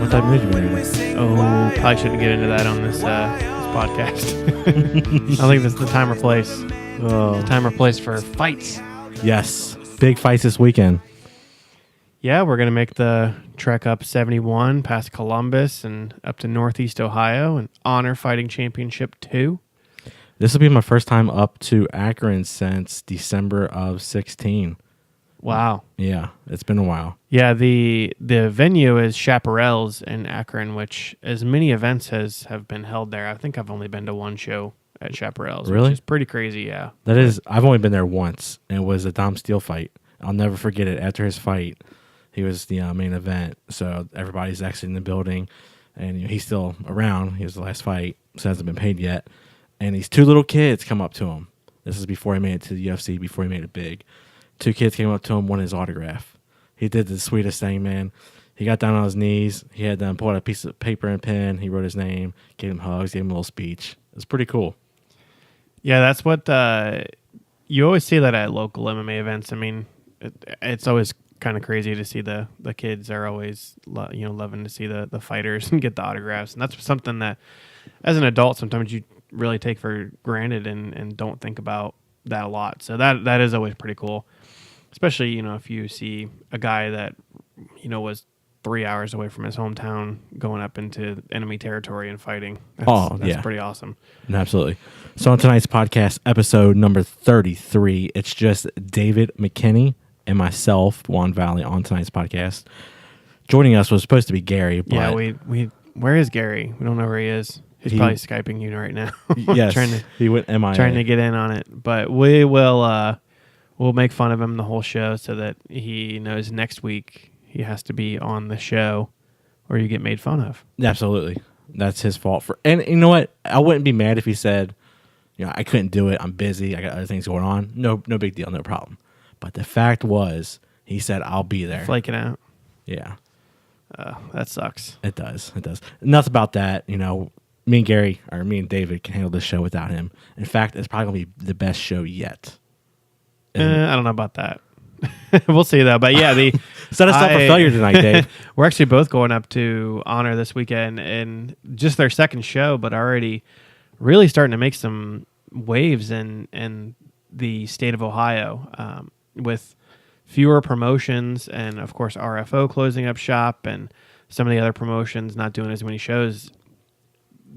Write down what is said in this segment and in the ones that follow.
What type of mood you been in? Oh, probably shouldn't get into that on this podcast. I think this is the time or place. Oh. Time or place for fights. Yes. Big fights this weekend. Yeah, we're going to make the trek up 71 past Columbus and up to Northeast Ohio and Honor Fighting Championship 2. This will be my first time up to Akron since December of 16. Wow. Yeah, it's been a while. Yeah, the venue is Chaparral's in Akron, which as many events have been held there. I think I've only been to one show at Chaparral's, Really? which is pretty crazy, yeah. That is, I've only been there once, and it was a Dom Steele fight. I'll never forget it. After his fight, he was the main event, so everybody's actually in the building, and he's still around. He was the last fight, so hasn't been paid yet. And these two little kids come up to him. This is before he made it to the UFC, before he made it big. Two kids came up to him, wanted his autograph. He did the sweetest thing, man. He got down on his knees. He had them pull out a piece of paper and pen. He wrote his name, gave him hugs, gave him a little speech. It was pretty cool. Yeah, that's what you always see that at local MMA events. I mean, it's always kind of crazy to see the kids are always loving to see the fighters and get the autographs. And that's something that, as an adult, sometimes you really take for granted and don't think about that a lot. So that is always pretty cool. Especially, if you see a guy that, was 3 hours away from his hometown going up into enemy territory and fighting. That's pretty awesome. Absolutely. So on tonight's podcast, episode number 33, it's just David McKinney and myself, Juan Valley, on tonight's podcast. Joining us was supposed to be Gary. But yeah, we where is Gary? We don't know where he is. He's probably Skyping you right now. Yes, he went MIA. Trying to get in on it. But we will we'll make fun of him the whole show so that he knows next week he has to be on the show or you get made fun of. Absolutely. That's his fault. And you know what? I wouldn't be mad if he said, I couldn't do it. I'm busy. I got other things going on. No big deal. No problem. But the fact was, he said, I'll be there. Flaking out. Yeah. That sucks. It does. Enough about that. Me and David can handle this show without him. In fact, it's probably going to be the best show yet. I don't know about that. We'll see, though. But yeah, set us up for failure tonight, Dave. We're actually both going up to Honor this weekend, and just their second show, but already really starting to make some waves in the state of Ohio with fewer promotions, and of course RFO closing up shop, and some of the other promotions not doing as many shows.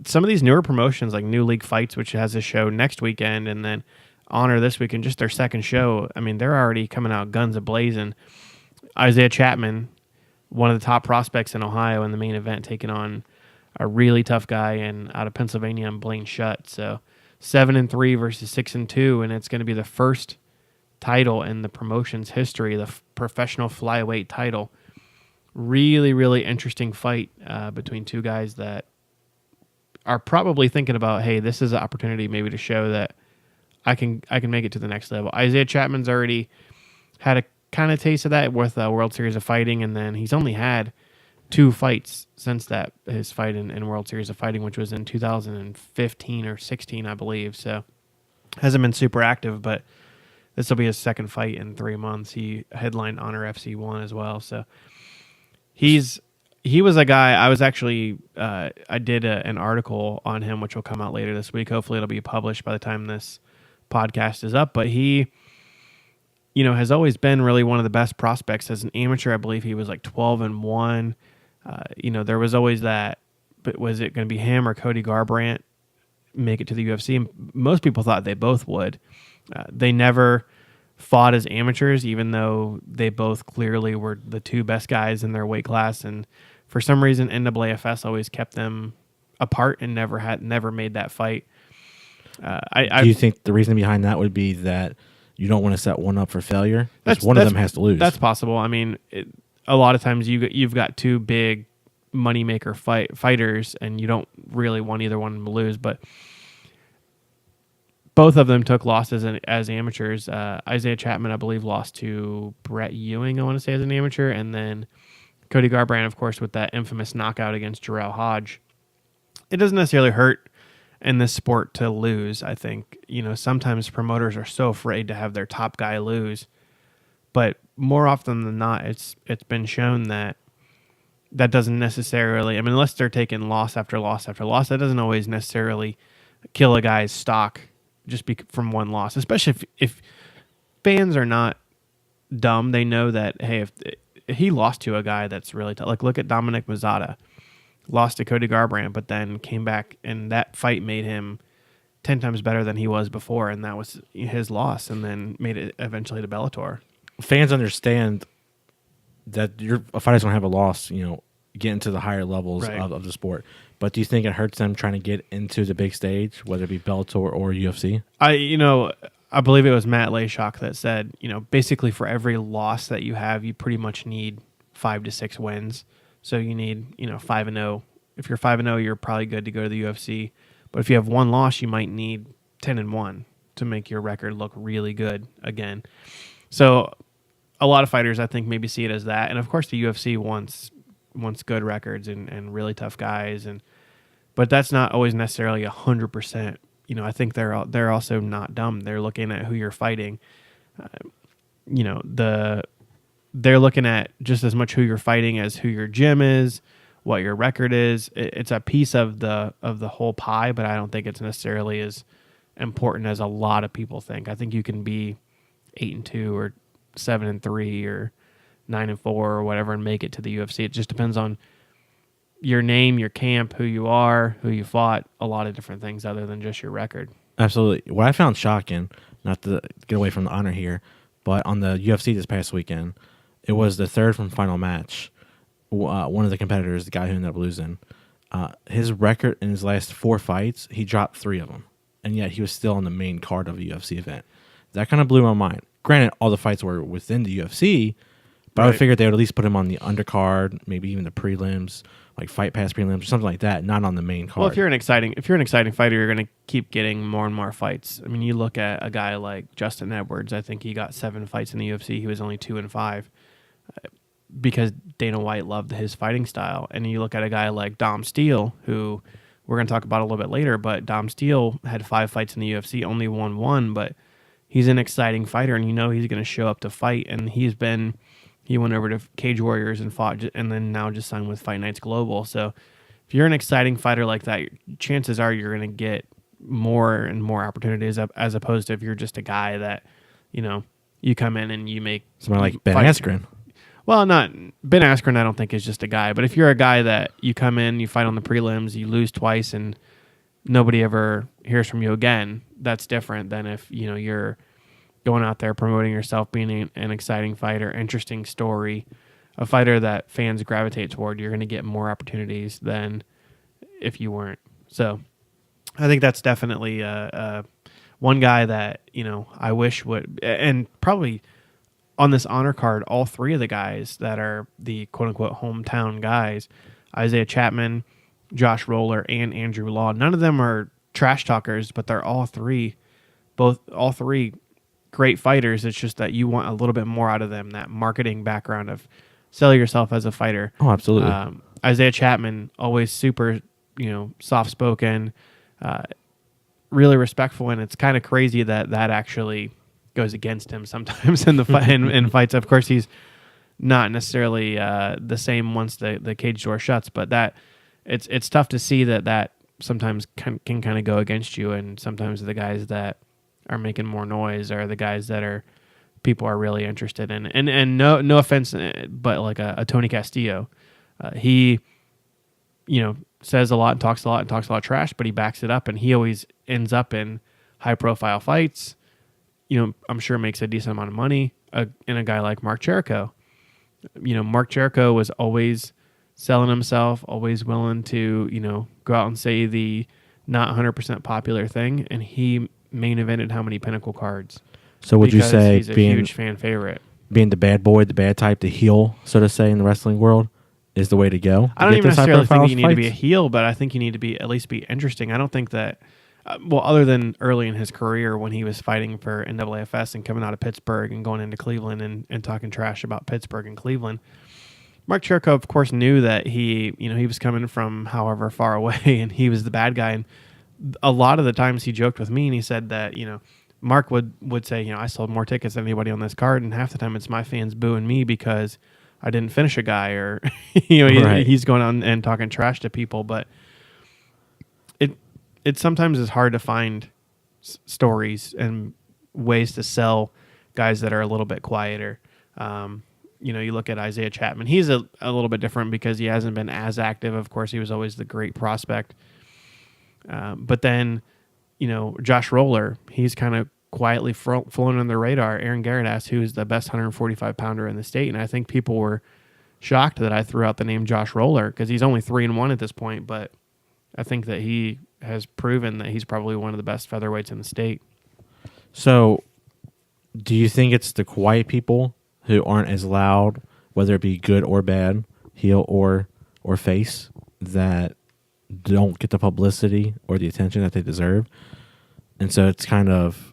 Some of these newer promotions, like New League Fights, which has a show next weekend, and then Honor this weekend, just their second show. I mean, they're already coming out guns a-blazing. Isaiah Chapman, one of the top prospects in Ohio in the main event, taking on a really tough guy out of Pennsylvania and Blaine Shutt. So 7-3 versus 6-2, and it's going to be the first title in the promotion's history, the professional flyweight title. Really, really interesting fight between two guys that are probably thinking about, hey, this is an opportunity maybe to show that I can make it to the next level. Isaiah Chapman's already had a kind of taste of that with World Series of Fighting, and then he's only had 2 fights since that, his fight in World Series of Fighting, which was in 2015 or 16, I believe. So hasn't been super active, but this will be his second fight in 3 months. He headlined Honor FC1 as well. So he was a guy, I was actually, I did an article on him, which will come out later this week. Hopefully it'll be published by the time this podcast is up. But he, has always been really one of the best prospects. As an amateur, I believe he was like 12-1. There was always that, but was it going to be him or Cody Garbrandt make it to the UFC? And most people thought they both would. They never fought as amateurs, even though they both clearly were the 2 best guys in their weight class. And for some reason, NAAFS always kept them apart and never made that fight. Do you think the reason behind that would be that you don't want to set one up for failure? One of them has to lose. That's possible. I mean, a lot of times you've got 2 big moneymaker fighters, and you don't really want either one to lose. But both of them took losses as amateurs. Isaiah Chapman, I believe, lost to Brett Ewing, I want to say, as an amateur. And then Cody Garbrandt, of course, with that infamous knockout against Jarrell Hodge. It doesn't necessarily hurt in this sport to lose. I think, sometimes promoters are so afraid to have their top guy lose. But more often than not, it's been shown that that doesn't necessarily, I mean, unless they're taking loss after loss after loss, that doesn't always necessarily kill a guy's stock just from one loss, especially if fans are not dumb. They know that, hey, if he lost to a guy that's really tough, like look at Dominic Mazzata, lost to Cody Garbrandt, but then came back, and that fight made him 10 times better than he was before, and that was his loss, and then made it eventually to Bellator. Fans understand that a fighter's going to have a loss, get into the higher levels of the sport. But do you think it hurts them trying to get into the big stage, whether it be Bellator or UFC? I believe it was Matt Layshawk that said, basically for every loss that you have, you pretty much need 5 to 6 wins. So you need, 5-0. If you're 5-0, you're probably good to go to the UFC. But if you have one loss, you might need 10-1 to make your record look really good again. So a lot of fighters, I think, maybe see it as that. And of course, the UFC wants good records and really tough guys, but that's not always necessarily 100%. I think they're also not dumb. They're looking at who you're fighting. They're looking at just as much who you're fighting as who your gym is, what your record is. It's a piece of the whole pie, but I don't think it's necessarily as important as a lot of people think. I think you can be 8-2 or 7-3 or 9-4 or whatever and make it to the UFC. It just depends on your name, your camp, who you are, who you fought, a lot of different things other than just your record. Absolutely. What I found shocking, not to get away from the honor here, but on the UFC this past weekend, it was the third from final match. One of the competitors, the guy who ended up losing, his record in his last 4 fights, he dropped 3 of them, and yet he was still on the main card of a UFC event. That kind of blew my mind. Granted, all the fights were within the UFC, but I figured they would at least put him on the undercard, maybe even the prelims, like Fight Pass prelims or something like that, not on the main card. Well, if you're an exciting fighter, you're going to keep getting more and more fights. I mean, you look at a guy like Justin Edwards. I think he got 7 fights in the UFC. He was only 2-5 because Dana White loved his fighting style. And you look at a guy like Dom Steele, who we're going to talk about a little bit later, but Dom Steele had 5 fights in the UFC, only won 1, but he's an exciting fighter, and he's going to show up to fight. And he went over to Cage Warriors and fought, and then now just signed with Fight Nights Global. So if you're an exciting fighter like that, chances are you're going to get more and more opportunities as opposed to if you're just a guy that, you come in and you make... Someone like Ben Askren. Well, not Ben Askren, I don't think is just a guy. But if you're a guy that you come in, you fight on the prelims, you lose twice, and nobody ever hears from you again, that's different than if, you're going out there promoting yourself, being an exciting fighter, interesting story, a fighter that fans gravitate toward. You're going to get more opportunities than if you weren't. So I think that's definitely one guy that, I wish would, and probably on this honor card, all 3 of the guys that are the quote-unquote hometown guys, Isaiah Chapman, Josh Roller, and Andrew Law, none of them are trash talkers, but they're all three great fighters. It's just that you want a little bit more out of them, that marketing background of sell yourself as a fighter. Oh, absolutely. Isaiah Chapman, always super, soft-spoken, really respectful, and it's kind of crazy that actually goes against him sometimes in the in fights. Of course, he's not necessarily the same once the cage door shuts, but that it's tough to see that sometimes can kind of go against you, and sometimes the guys that are making more noise are the guys that people are really interested in. And no offense, but like a Tony Castillo, he says a lot and talks a lot of trash, but he backs it up, and he always ends up in high profile fights. I'm sure makes a decent amount of money. In a guy like Mark Jericho, Mark Jericho was always selling himself, always willing to go out and say the not 100% popular thing, and he main evented how many Pinnacle cards. So would you say he's a huge fan favorite, being the bad boy, the bad type, the heel, so to say, in the wrestling world, is the way to go? I don't even necessarily think you need to be a heel, but I think you need to at least be interesting. I don't think that, other than early in his career when he was fighting for NAAFS and coming out of Pittsburgh and going into Cleveland and talking trash about Pittsburgh and Cleveland, Mark Jericho, of course, knew that he was coming from however far away, and he was the bad guy. And a lot of the times he joked with me, and he said that, Mark would say, I sold more tickets than anybody on this card, and half the time it's my fans booing me because I didn't finish a guy, or Right. he's going on and talking trash to people. But it sometimes is hard to find stories and ways to sell guys that are a little bit quieter. You look at Isaiah Chapman. He's a little bit different because he hasn't been as active. Of course, he was always the great prospect. But then, Josh Roller, he's kind of quietly flown under the radar. Aaron Garrett asked who's the best 145-pounder in the state, and I think people were shocked that I threw out the name Josh Roller because he's only 3-1 at this point, but I think that he has proven that he's probably one of the best featherweights in the state. So, do you think it's the quiet people who aren't as loud, whether it be good or bad, heel or face, that don't get the publicity or the attention that they deserve? And so it's kind of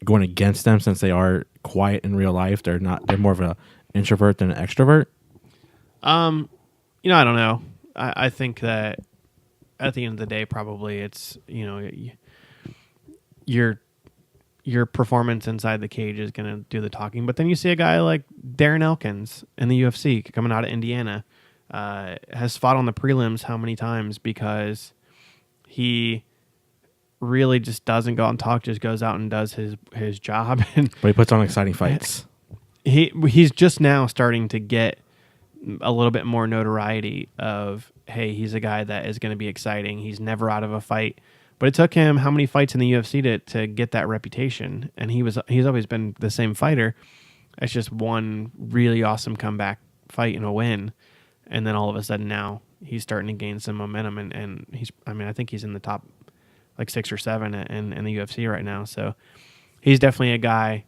going against them since they are quiet in real life. They're more of an introvert than an extrovert. I don't know. I think that at the end of the day, probably it's, your performance inside the cage is going to do the talking. But then you see a guy like Darren Elkins in the UFC coming out of Indiana, has fought on the prelims how many times because he really just doesn't go out and talk, just goes out and does his job. And But he puts on exciting fights. He's just now starting to get a little bit more notoriety of, hey, he's a guy that is going to be exciting. He's never out of a fight. But it took him how many fights in the UFC to get that reputation? And he's always been the same fighter. It's just one really awesome comeback fight and a win. And then all of a sudden now he's starting to gain some momentum. And I think he's in the top like 6 or 7 in the UFC right now. So he's definitely a guy.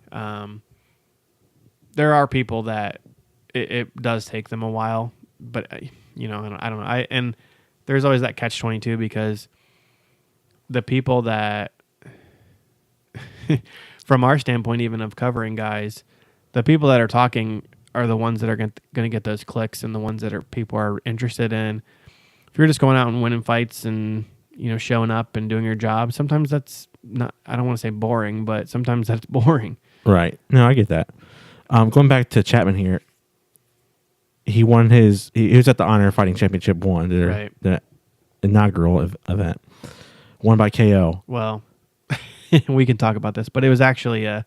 There are people that it does take them a while, but I don't know. And there's always that catch-22 because the people that, from our standpoint, even of covering guys, the people that are talking are the ones that are going to get those clicks and the ones that people are interested in. If you're just going out and winning fights and showing up and doing your job, sometimes that's not. I don't want to say boring, but sometimes that's boring. Right. No, I get that. Going back to Chapman here, he won he was at the Honor Fighting Championship 1, the inaugural event, won by KO. Well, we can talk about this, but it was actually a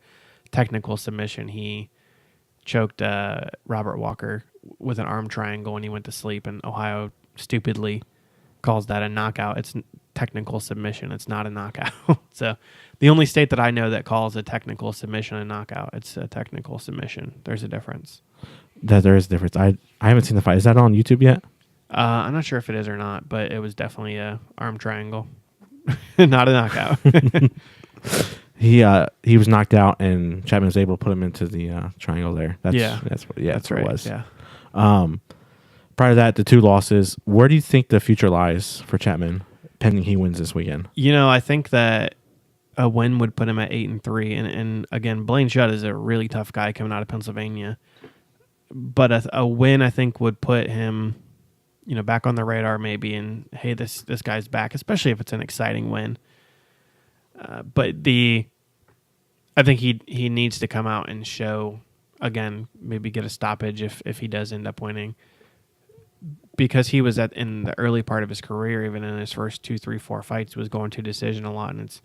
technical submission. He choked Robert Walker with an arm triangle and he went to sleep, and Ohio stupidly calls that a knockout. It's technical submission. It's not a knockout. So the only state that I know that calls a technical submission a knockout, it's a technical submission. There's a difference. There is a difference. I haven't seen the fight. Is that on YouTube yet? I'm not sure if it is or not, but it was definitely a arm triangle. Not a knockout. He was knocked out, and Chapman was able to put him into the triangle there. That's what right. it was. Yeah. Prior to that, the 2 losses. Where do you think the future lies for Chapman, pending he wins this weekend? I think that a win would put him at 8-3, and again, Blaine Shutt is a really tough guy coming out of Pennsylvania. But a win, I think, would put him, back on the radar maybe, and hey, this guy's back, especially if it's an exciting win. But I think he needs to come out and show again, maybe get a stoppage if he does end up winning, because he was in the early part of his career, even in his first 2, 3, 4 fights, was going to decision a lot, and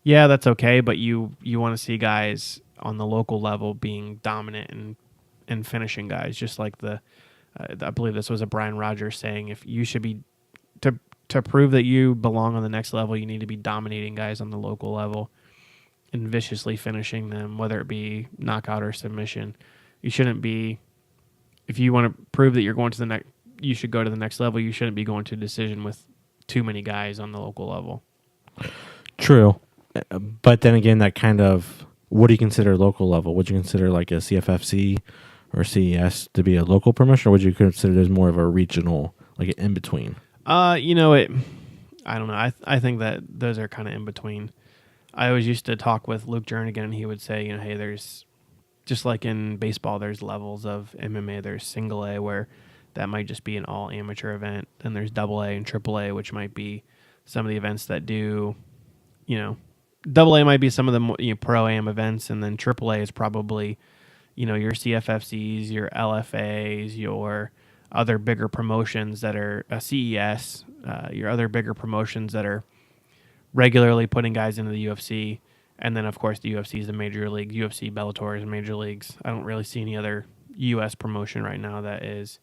that's okay, but you want to see guys on the local level being dominant and finishing guys, just like I believe this was a Brian Rogers saying, if you should be to prove that you belong on the next level, you need to be dominating guys on the local level and viciously finishing them, whether it be knockout or submission. You shouldn't be, if you want to prove that you're going to the next, you should go to the next level. You shouldn't be going to a decision with too many guys on the local level. True. But then again, that kind of, what do you consider local level? Would you consider like a CFFC or CES to be a local promotion, or would you consider there's more of a regional, like an in-between? I don't know. I think that those are kind of in between. I always used to talk with Luke Jernigan, and he would say, hey, there's, just like in baseball, there's levels of MMA. There's single A, where that might just be an all amateur event. Then there's double A and triple A, which might be some of the events that do, double A might be some of the pro am events, and then triple A is probably, your CFFCs, your LFAs, your other bigger promotions that are CES, your other bigger promotions that are regularly putting guys into the UFC. And then, of course, the UFC is the major league. UFC, Bellator is major leagues. I don't really see any other U.S. promotion right now that is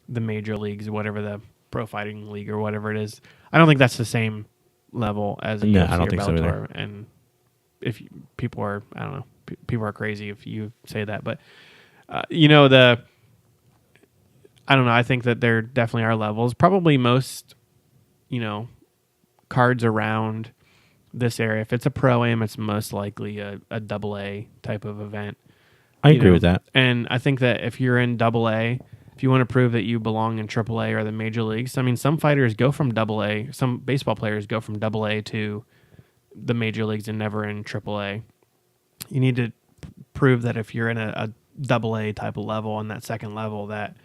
the major leagues, whatever the pro fighting league or whatever it is. I don't think that's the same level as a UFC I don't or think so Bellator. either. And if people are, I don't know, people are crazy if you say that. But, I don't know. I think that there definitely are levels. Probably most, cards around this area. If it's a pro-am, it's most likely a double A type of event. I agree with that. And I think that if you're in double A, if you want to prove that you belong in triple A or the major leagues, I mean, some fighters go from double A, some baseball players go from double A to the major leagues and never in triple A. You need to prove that if you're in a double A type of level on that second level that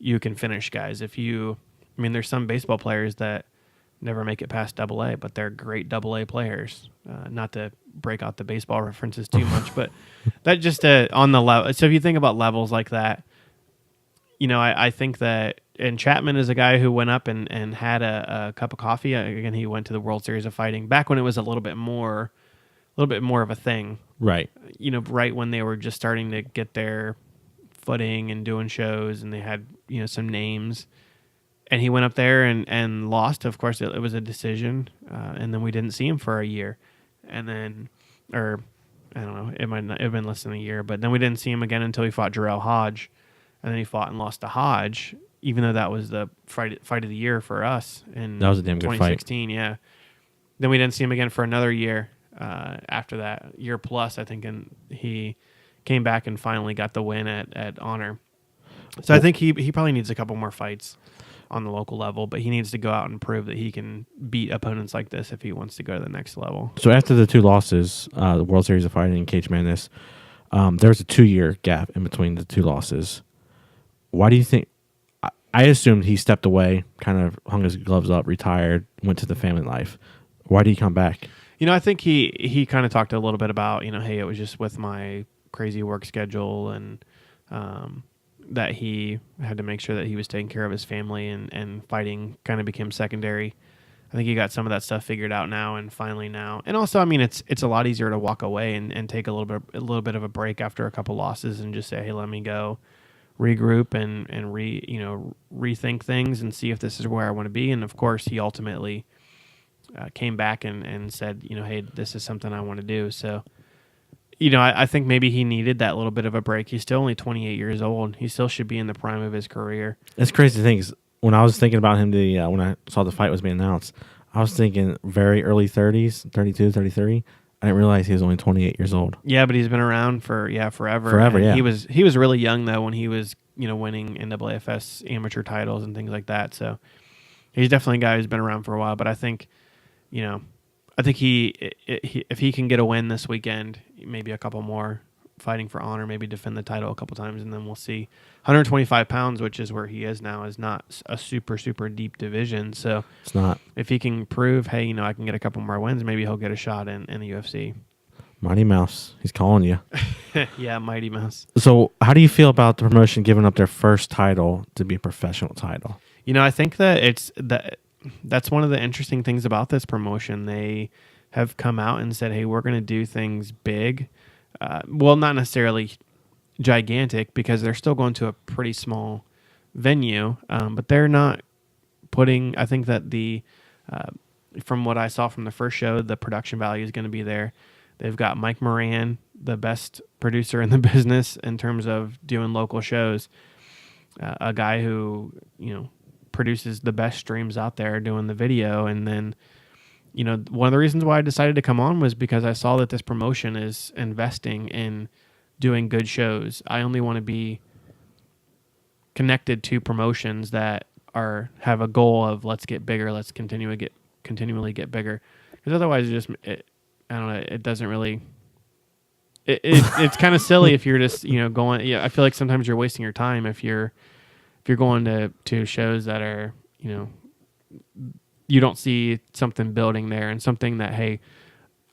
you can finish guys. There's some baseball players that never make it past double A, but they're great double A players. Not to break out the baseball references too much, but that just on the level. So if you think about levels like that, I think that, and Chapman is a guy who went up and had a cup of coffee. Again, he went to the World Series of Fighting back when it was a little bit more of a thing. Right. Right when they were just starting to get their footing and doing shows and they had, some names. And he went up there and lost. Of course, it was a decision. And then we didn't see him for a year. And then, or I don't know, it might not have been less than a year. But then we didn't see him again until he fought Jarrell Hodge. And then he fought and lost to Hodge, even though that was the fight of the year for us in That was a damn good fight. 2016. Yeah. Then we didn't see him again for another year after that, year plus, I think. And he came back and finally got the win at Honor. So I think he probably needs a couple more fights on the local level, but he needs to go out and prove that he can beat opponents like this if he wants to go to the next level. So after the two losses, the World Series of Fighting and Cage Madness, there was a 2-year gap in between the two losses. Why do you think? I assumed he stepped away, kind of hung his gloves up, retired, went to the family life. Why did he come back? I think he kind of talked a little bit about, hey, it was just with my crazy work schedule and that he had to make sure that he was taking care of his family and fighting kind of became secondary. I think he got some of that stuff figured out now and finally now. And also, it's a lot easier to walk away and take a little bit of a break after a couple losses and just say, hey, let me go regroup and rethink things and see if this is where I want to be. And of course, he ultimately came back and said, hey, this is something I want to do. So, I think maybe he needed that little bit of a break. He's still only 28 years old. He still should be in the prime of his career. It's crazy to think. Is when I was thinking about him, when I saw the fight was being announced, I was thinking very early 30s, 32, 33. I didn't realize he was only 28 years old. Yeah, but he's been around for forever. Forever, and yeah. He was really young though when he was winning NAAFS amateur titles and things like that. So he's definitely a guy who's been around for a while. But I think he if he can get a win this weekend, maybe a couple more fighting for honor, maybe defend the title a couple times, and then we'll see. 125 pounds, which is where he is now, is not a super, super deep division. So It's not. if he can prove, hey, I can get a couple more wins, maybe he'll get a shot in the UFC. Mighty Mouse. He's calling you. Yeah, Mighty Mouse. So how do you feel about the promotion giving up their first title to be a professional title? I think that that's one of the interesting things about this promotion. They have come out and said, hey, we're going to do things big. Well, not necessarily gigantic because they're still going to a pretty small venue, but they're not putting, I think that from what I saw from the first show, the production value is going to be there. They've got Mike Moran, the best producer in the business in terms of doing local shows, a guy who, produces the best streams out there doing the video. And then, one of the reasons why I decided to come on was because I saw that this promotion is investing in doing good shows. I only want to be connected to promotions that have a goal of let's get bigger, let's continually get bigger. Because otherwise, I don't know, it doesn't really. It's kind of silly if you're just going. Yeah, I feel like sometimes you're wasting your time if you're going to shows that are you don't see something building there and something that, hey,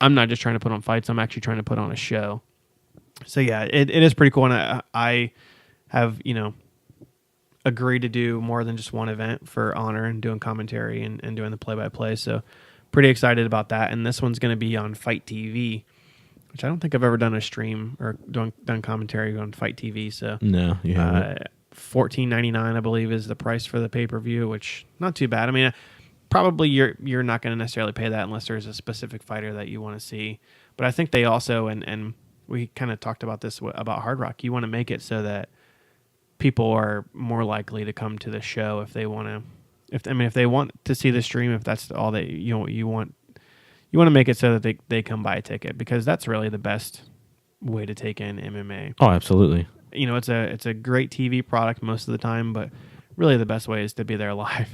I'm not just trying to put on fights, I'm actually trying to put on a show. So yeah, it is pretty cool, and I have agreed to do more than just one event for Honor and doing commentary and doing the play-by-play. So pretty excited about that. And this one's going to be on Fight TV, which I don't think I've ever done a stream or done commentary on Fight TV. So No, you haven't. $14.99, I believe, is the price for the pay-per-view, which not too bad. I mean, probably you're not going to necessarily pay that unless there's a specific fighter that you want to see. But I think they also, and we kind of talked about this about Hard Rock, you want to make it so that people are more likely to come to the show if they want to. If they want to see the stream, if that's all that you want to make it so that they come buy a ticket, because that's really the best way to take in MMA. Oh, absolutely. It's a great TV product most of the time, but really the best way is to be there live.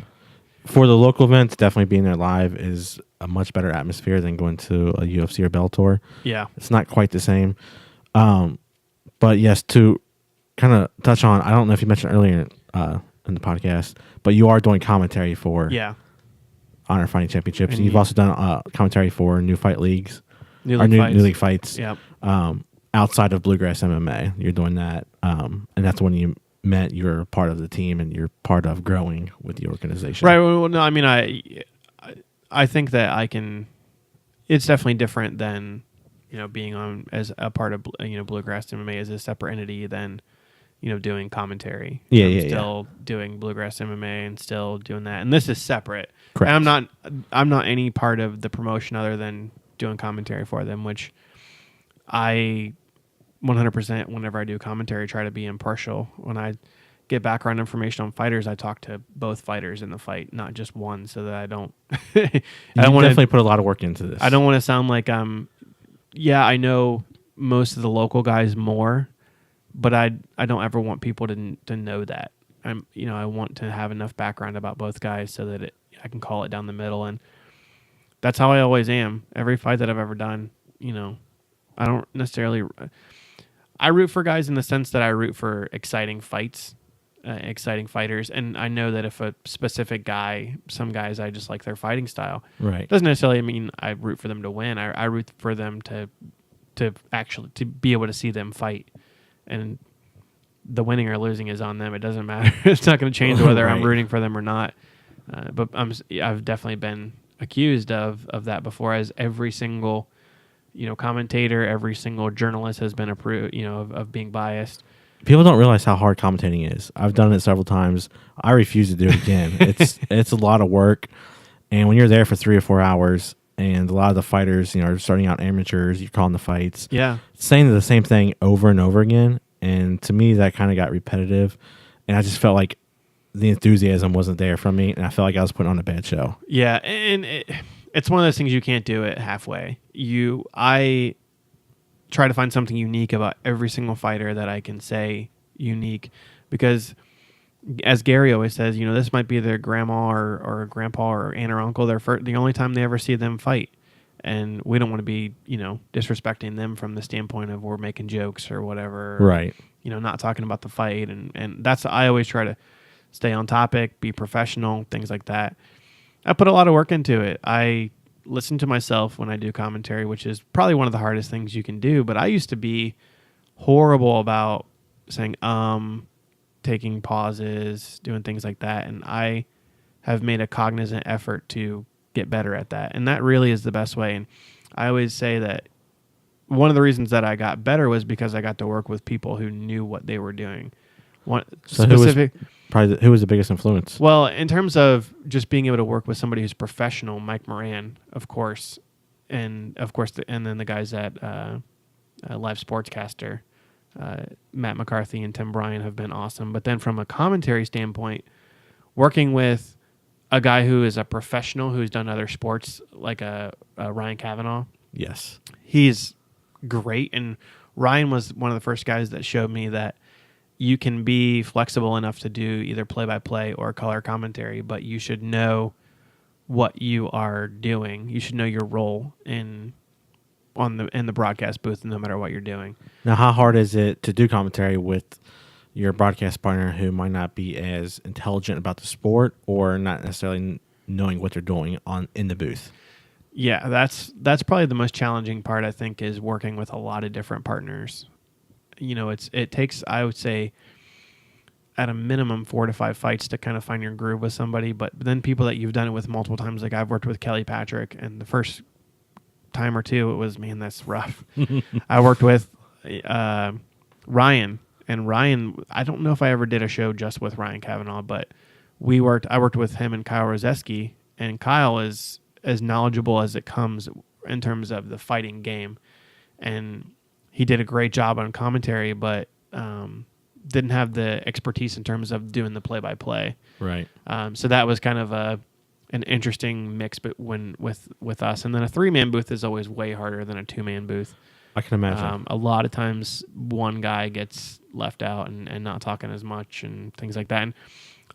For the local events, definitely being there live is a much better atmosphere than going to a UFC or Bellator. Yeah, it's not quite the same. But yes, to kind of touch on, I don't know if you mentioned earlier in the podcast, but you are doing commentary for Honor Fighting Championships. And you've also done commentary for New Fight Leagues, New League Fights. Yep. Outside of Bluegrass MMA, you're doing that, and that's when you met you're part of the team and you're part of growing with the organization. Right. Well, no, I mean, I think that I can. It's definitely different than being on as a part of Bluegrass MMA as a separate entity than doing commentary. Still doing Bluegrass MMA and still doing that, and this is separate. Correct. And I'm not any part of the promotion other than doing commentary for them, which I 100% whenever I do commentary try to be impartial. When I get background information on fighters, I talk to both fighters in the fight, not just one, so that I don't. I don't definitely put a lot of work into this. I don't want to sound like I know most of the local guys more, but I don't ever want people to know that. I want to have enough background about both guys so that I can call it down the middle, and that's how I always am. Every fight that I've ever done, I don't necessarily. I root for guys in the sense that I root for exciting fights, exciting fighters, and I know that if a specific guy, some guys, I just like their fighting style. Right. Doesn't necessarily mean I root for them to win. I root for them to actually to be able to see them fight, and the winning or losing is on them. It doesn't matter. It's not going to change whether I'm rooting for them or not. But I've definitely been accused of that before, as every single commentator, every single journalist has been approved, of being biased. People don't realize how hard commentating is. I've done it several times. I refuse to do it again. It's a lot of work, and when you're there for 3 or 4 hours, and a lot of the fighters, are starting out amateurs, you're calling the fights, saying the same thing over and over again, and to me that kind of got repetitive, and I just felt like the enthusiasm wasn't there from me, and I felt like I was putting on a bad show. Yeah, and it's one of those things you can't do it halfway. I try to find something unique about every single fighter that I can say unique, because as Gary always says, this might be their grandma or grandpa or aunt or uncle, the only time they ever see them fight. And we don't want to be, disrespecting them from the standpoint of we're making jokes or whatever. Right. Not talking about the fight. And that's, I always try to stay on topic, be professional, things like that. I put a lot of work into it. I listen to myself when I do commentary, which is probably one of the hardest things you can do. But I used to be horrible about saying, taking pauses, doing things like that. And I have made a cognizant effort to get better at that. And that really is the best way. And I always say that one of the reasons that I got better was because I got to work with people who knew what they were doing. Who was the biggest influence? Well, in terms of just being able to work with somebody who's professional, Mike Moran, of course, and then the guys at Live Sportscaster, Matt McCarthy and Tim Bryan have been awesome. But then from a commentary standpoint, working with a guy who is a professional who's done other sports, like a Ryan Kavanaugh. Yes, he's great, and Ryan was one of the first guys that showed me that you can be flexible enough to do either play-by-play or color commentary, but you should know what you are doing. You should know your role in the broadcast booth, no matter what you're doing. Now, how hard is it to do commentary with your broadcast partner who might not be as intelligent about the sport or not necessarily knowing what they're doing in the booth? Yeah, that's probably the most challenging part, I think, is working with a lot of different partners. it takes, I would say, at a minimum 4 to 5 fights to kind of find your groove with somebody. But then people that you've done it with multiple times, like I've worked with Kelly Patrick, and the first time or two, it was, man, that's rough. I worked with Ryan, and Ryan, I don't know if I ever did a show just with Ryan Kavanaugh, but I worked with him and Kyle Rozeski, and Kyle is as knowledgeable as it comes in terms of the fighting game. And he did a great job on commentary, but didn't have the expertise in terms of doing the play-by-play. Right. So that was kind of an interesting mix, but with us. And then a 3-man booth is always way harder than a 2-man booth. I can imagine. A lot of times one guy gets left out and not talking as much and things like that. And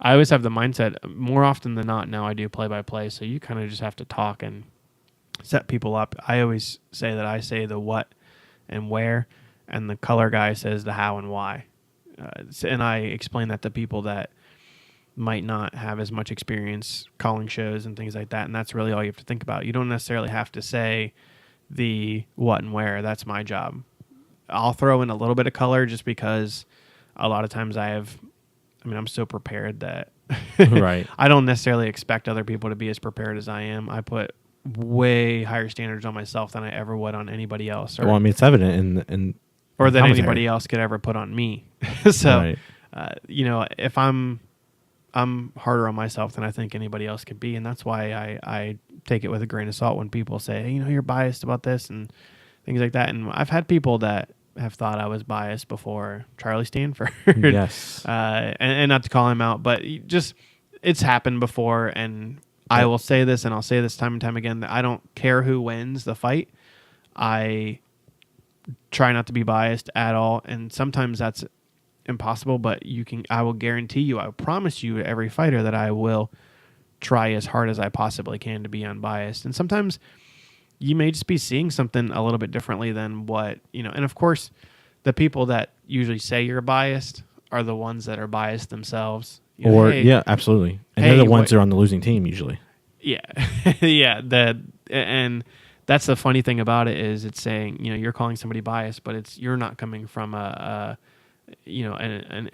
I always have the mindset, more often than not, now I do play-by-play, so you kind of just have to talk and set people up. I always say that I say the what and where, and the color guy says the how and why. And I explain that to people that might not have as much experience calling shows and things like that, and that's really all you have to think about. You don't necessarily have to say the what and where. That's my job. I'll throw in a little bit of color just because a lot of times I'm so prepared that Right. I don't necessarily expect other people to be as prepared as I am. I put way higher standards on myself than I ever would on anybody else. Well, I mean, it's evident in or that commentary. anybody else could ever put on me. So, Right. If I'm harder on myself than I think anybody else could be, and that's why I take it with a grain of salt when people say, hey, you're biased about this and things like that. And I've had people that have thought I was biased before. Charlie Stanford. Yes. And not to call him out, but it's happened before, and I will say this, and I'll say this time and time again, that I don't care who wins the fight. I try not to be biased at all, and sometimes that's impossible, but I will guarantee you, I will promise you, every fighter, that I will try as hard as I possibly can to be unbiased. And sometimes you may just be seeing something a little bit differently than what, and of course, the people that usually say you're biased are the ones that are biased themselves. Yeah, absolutely. And they're the ones that are on the losing team usually. Yeah. Yeah. And that's the funny thing about it is it's saying, you're calling somebody biased, but you're not coming from an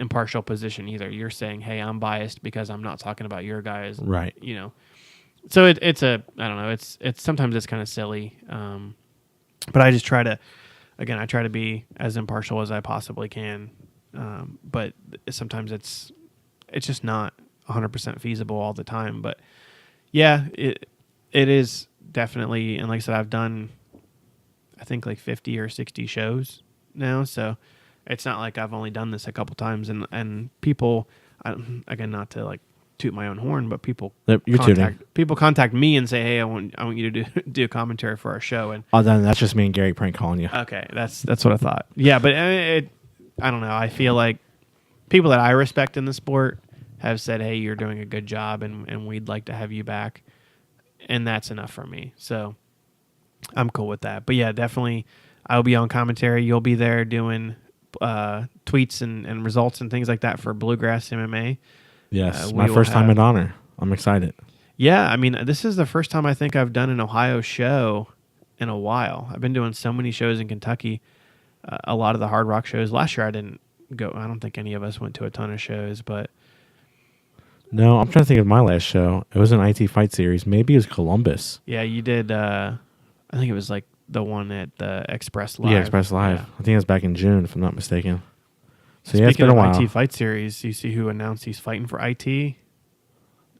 impartial position either. You're saying, hey, I'm biased because I'm not talking about your guys. Right. So I don't know. It's sometimes it's kind of silly. But I just try to be as impartial as I possibly can. But sometimes it's just not 100% feasible all the time. But yeah, it is definitely. And like I said, I've done, I think, like 50 or 60 shows now. So it's not like I've only done this a couple times. And people, again, not to like toot my own horn, but people contact me and say, hey, I want you to do a commentary for our show. And then that's just me and Gary prank calling you. Okay, that's what I thought. Yeah, but I don't know. I feel like people that I respect in the sport have said, hey, you're doing a good job, and we'd like to have you back. And that's enough for me. So I'm cool with that. But yeah, definitely I'll be on commentary. You'll be there doing tweets and results and things like that for Bluegrass MMA. Yes, my first time at Honor. I'm excited. Yeah, I mean, this is the first time I think I've done an Ohio show in a while. I've been doing so many shows in Kentucky, a lot of the Hard Rock shows. Last year I didn't go. I don't think any of us went to a ton of shows, but... No, I'm trying to think of my last show. It was an IT Fight Series. Maybe it was Columbus. Yeah, you did. I think it was like the one at the Express Live. Yeah, Express Live. Yeah. I think it was back in June, if I'm not mistaken. So yeah, it's been a while. IT Fight Series, you see who announced he's fighting for IT in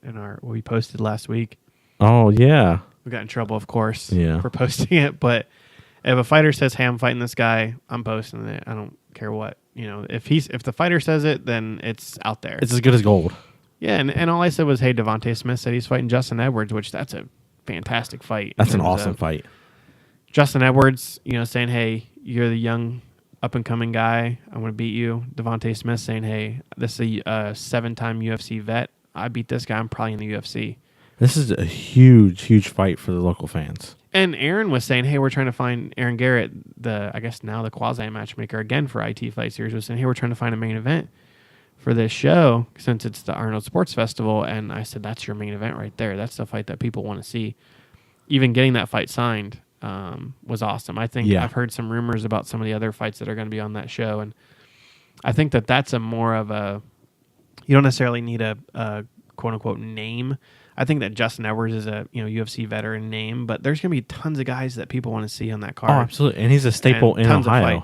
what we posted last week. Oh, yeah. We got in trouble, of course, for posting it. But if a fighter says, hey, I'm fighting this guy, I'm posting it. I don't care what. If the fighter says it, then it's out there. It's as good as gold. Yeah, and all I said was, hey, Devonte Smith said he's fighting Justin Edwards, which that's a fantastic fight. That's an awesome fight. Justin Edwards, saying, hey, you're the young up-and-coming guy. I'm going to beat you. Devonte Smith saying, hey, this is a 7-time UFC vet. I beat this guy. I'm probably in the UFC. This is a huge, huge fight for the local fans. And Aaron was saying, hey, we're trying to find Aaron Garrett, I guess now the quasi-matchmaker again for IT Fight Series, was saying, hey, we're trying to find a main event for this show since it's the Arnold Sports Festival. And I said, that's your main event right there. That's the fight that people want to see. Even getting that fight signed, was awesome. I think I've heard some rumors about some of the other fights that are going to be on that show, and I think that that's a more of a, you don't necessarily need a quote unquote name. I think that Justin Edwards is a UFC veteran name, but there's going to be tons of guys that people want to see on that card. Oh, absolutely, and he's a staple in Ohio.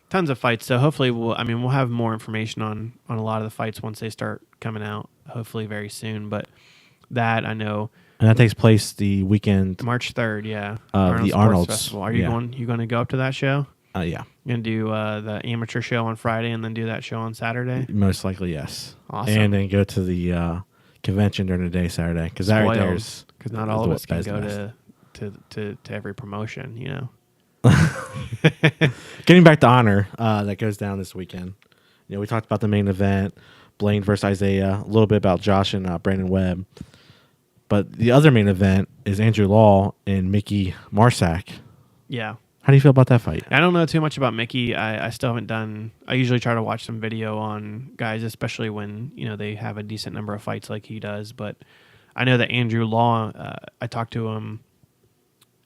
Tons of fights. So hopefully we'll have more information on a lot of the fights once they start coming out. Hopefully very soon. But that I know. And that takes place the weekend, March 3rd. Yeah, the Arnold's Festival. Are you going? You going to go up to that show? Yeah. You going to do the amateur show on Friday and then do that show on Saturday? Most likely, yes. Awesome. And then go to the convention during the day Saturday, because that right there is, because not all of us can go to every promotion, Getting back to Honor, that goes down this weekend. We talked about the main event, Blaine versus Isaiah, a little bit about Josh and Brandon Webb, but the other main event is Andrew Law and Mickey Marsack. Yeah. How do you feel about that fight? I don't know too much about Mickey. I still haven't done. I usually try to watch some video on guys, especially when they have a decent number of fights like he does. But I know that Andrew Law. I talked to him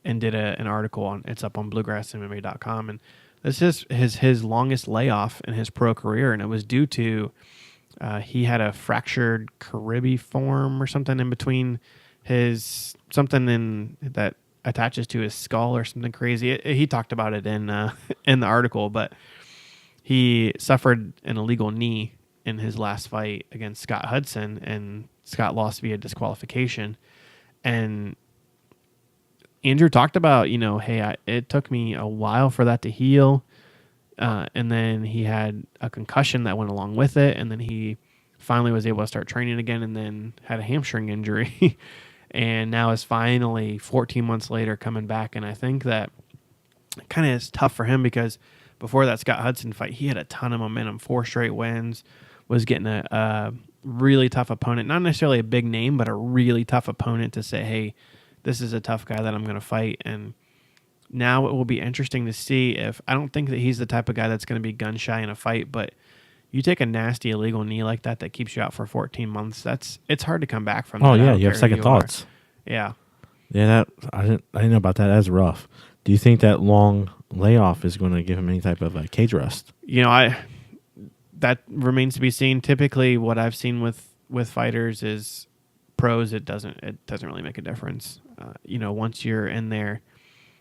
and did an article on. It's up on BluegrassMMA.com, and this is his longest layoff in his pro career, and it was due to he had a fractured cribriform or something in between something in that attaches to his skull or something crazy. He talked about it in the article, but he suffered an illegal knee in his last fight against Scott Hudson, and Scott lost via disqualification. And Andrew talked about, hey, it took me a while for that to heal, and then he had a concussion that went along with it, and then he finally was able to start training again, and then had a hamstring injury. And now is finally 14 months later coming back. And I think that kind of is tough for him, because before that Scott Hudson fight, he had a ton of momentum, 4 straight wins, was getting a really tough opponent, not necessarily a big name, but a really tough opponent to say, hey, this is a tough guy that I'm going to fight. And now it will be interesting to see if, I don't think that he's the type of guy that's going to be gun shy in a fight, but you take a nasty illegal knee like that keeps you out for 14 months. It's hard to come back from. Oh yeah, you have second thoughts. Yeah, that I didn't know about that. That's rough. Do you think that long layoff is going to give him any type of cage rest? That remains to be seen. Typically, what I've seen with fighters is pros. It doesn't really make a difference. Once you're in there,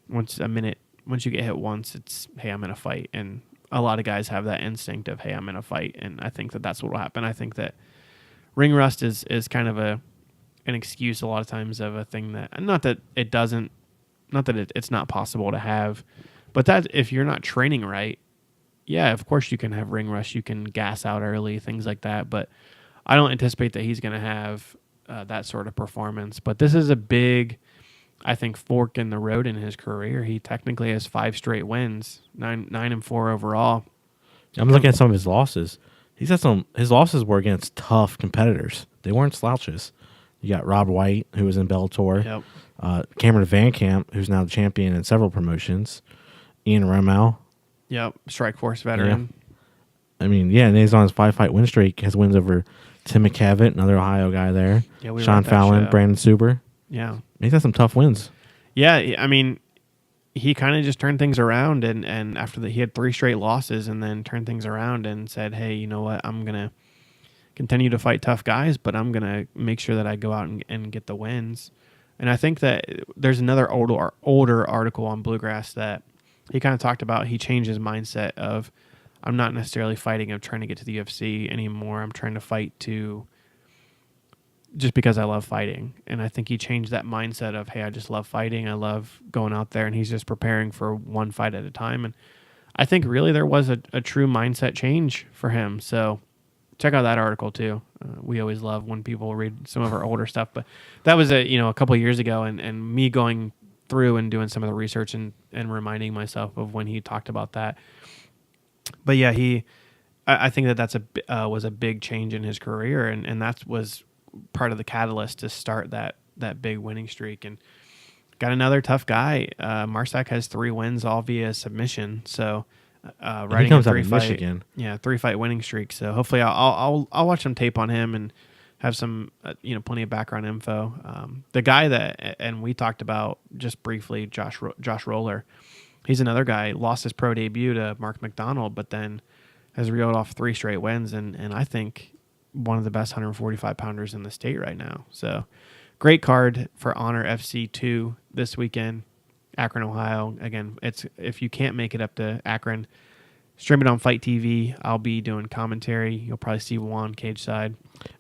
once you get hit once, it's, hey, I'm in a fight. And a lot of guys have that instinct of, hey, I'm in a fight. And I think that that's what will happen. I think that ring rust is kind of an excuse a lot of times of a thing that, it's not possible to have, but that if you're not training right, yeah, of course you can have ring rust, you can gas out early, things like that. But I don't anticipate that he's going to have that sort of performance. But this is a big, I think, fork in the road in his career. He technically has 5 straight wins, 9-4 overall. I'm looking at some of his losses. He's had his losses were against tough competitors. They weren't slouches. You got Rob White, who was in Bellator. Yep. Cameron Van Camp, who's now the champion in several promotions. Ian Rommel. Yep. Strikeforce veteran. Yeah. And he's on his 5-fight win streak. Has wins over Tim McCavitt, another Ohio guy there. Yeah, Sean Fallon, Brandon Suber. Yeah. He's had some tough wins. Yeah, he kind of just turned things around, and after that, he had 3 straight losses, and then turned things around and said, hey, you know what, I'm going to continue to fight tough guys, but I'm going to make sure that I go out and get the wins. And I think that there's another older article on Bluegrass that he kind of talked about. He changed his mindset of, I'm not necessarily fighting, I'm trying to get to the UFC anymore. I'm trying to fight just because I love fighting. And I think he changed that mindset of, hey, I just love fighting. I love going out there, and he's just preparing for one fight at a time. And I think really there was a true mindset change for him. So check out that article too. We always love when people read some of our older stuff, but that was a couple of years ago, and me going through and doing some of the research and reminding myself of when he talked about that. But yeah, I think that was a big change in his career, and that was part of the catalyst to start that big winning streak. And got another tough guy. Marsack has 3 wins, all via submission. So riding a 3-fight, Michigan. Yeah, 3-fight winning streak. So hopefully I'll watch some tape on him and have some plenty of background info. The guy that, and we talked about just briefly, Josh Roller. He's another guy, lost his pro debut to Mark McDonald, but then has reeled off 3 straight wins, and I think one of the best 145 pounders in the state right now. So great card for Honor FC 2 this weekend, Akron, Ohio. Again, it's if you can't make it up to Akron, stream it on Fight TV. I'll be doing commentary. You'll probably see Juan cage side.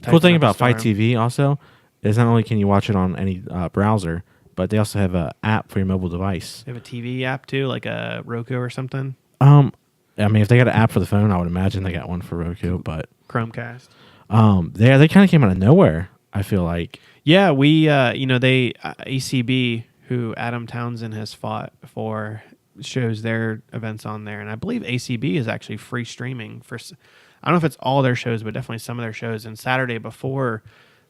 Cool thing about Fight TV also is not only can you watch it on any browser, but they also have an app for your mobile device. They have a TV app too, like a Roku or something. I mean, if they got an app for the phone, I would imagine they got one for Roku. But Chromecast. they kind of came out of nowhere. I feel like. Yeah, we they ACB, who Adam Townsend has fought for, shows their events on there, and I believe ACB is actually free streaming for. I don't know if it's all their shows, but definitely some of their shows. And Saturday before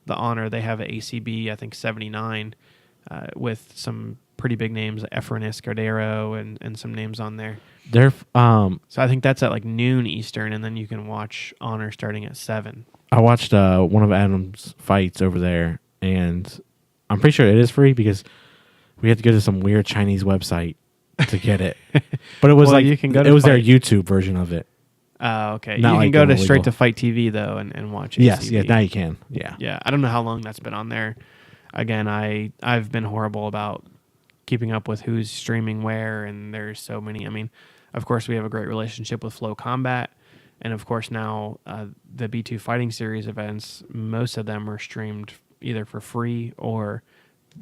the Honor, they have an ACB, I think 79. With some pretty big names like Efren Escudero and some names on there. So I think that's at like noon Eastern, and then you can watch Honor starting at 7. I watched one of Adam's fights over there, and I'm pretty sure it is free because we had to go to some weird Chinese website to get it. But it was you can go to it was their YouTube version of it. Oh, okay. Not you like can go to illegal. straight to Fight TV though and watch it. Yes, now you can. Yeah. Yeah, I don't know how long that's been on there. Again, I've been horrible about keeping up with who's streaming where, and there's so many. I mean, of course, we have a great relationship with Flow Combat, and of course now the B2 Fighting Series events, most of them are streamed either for free or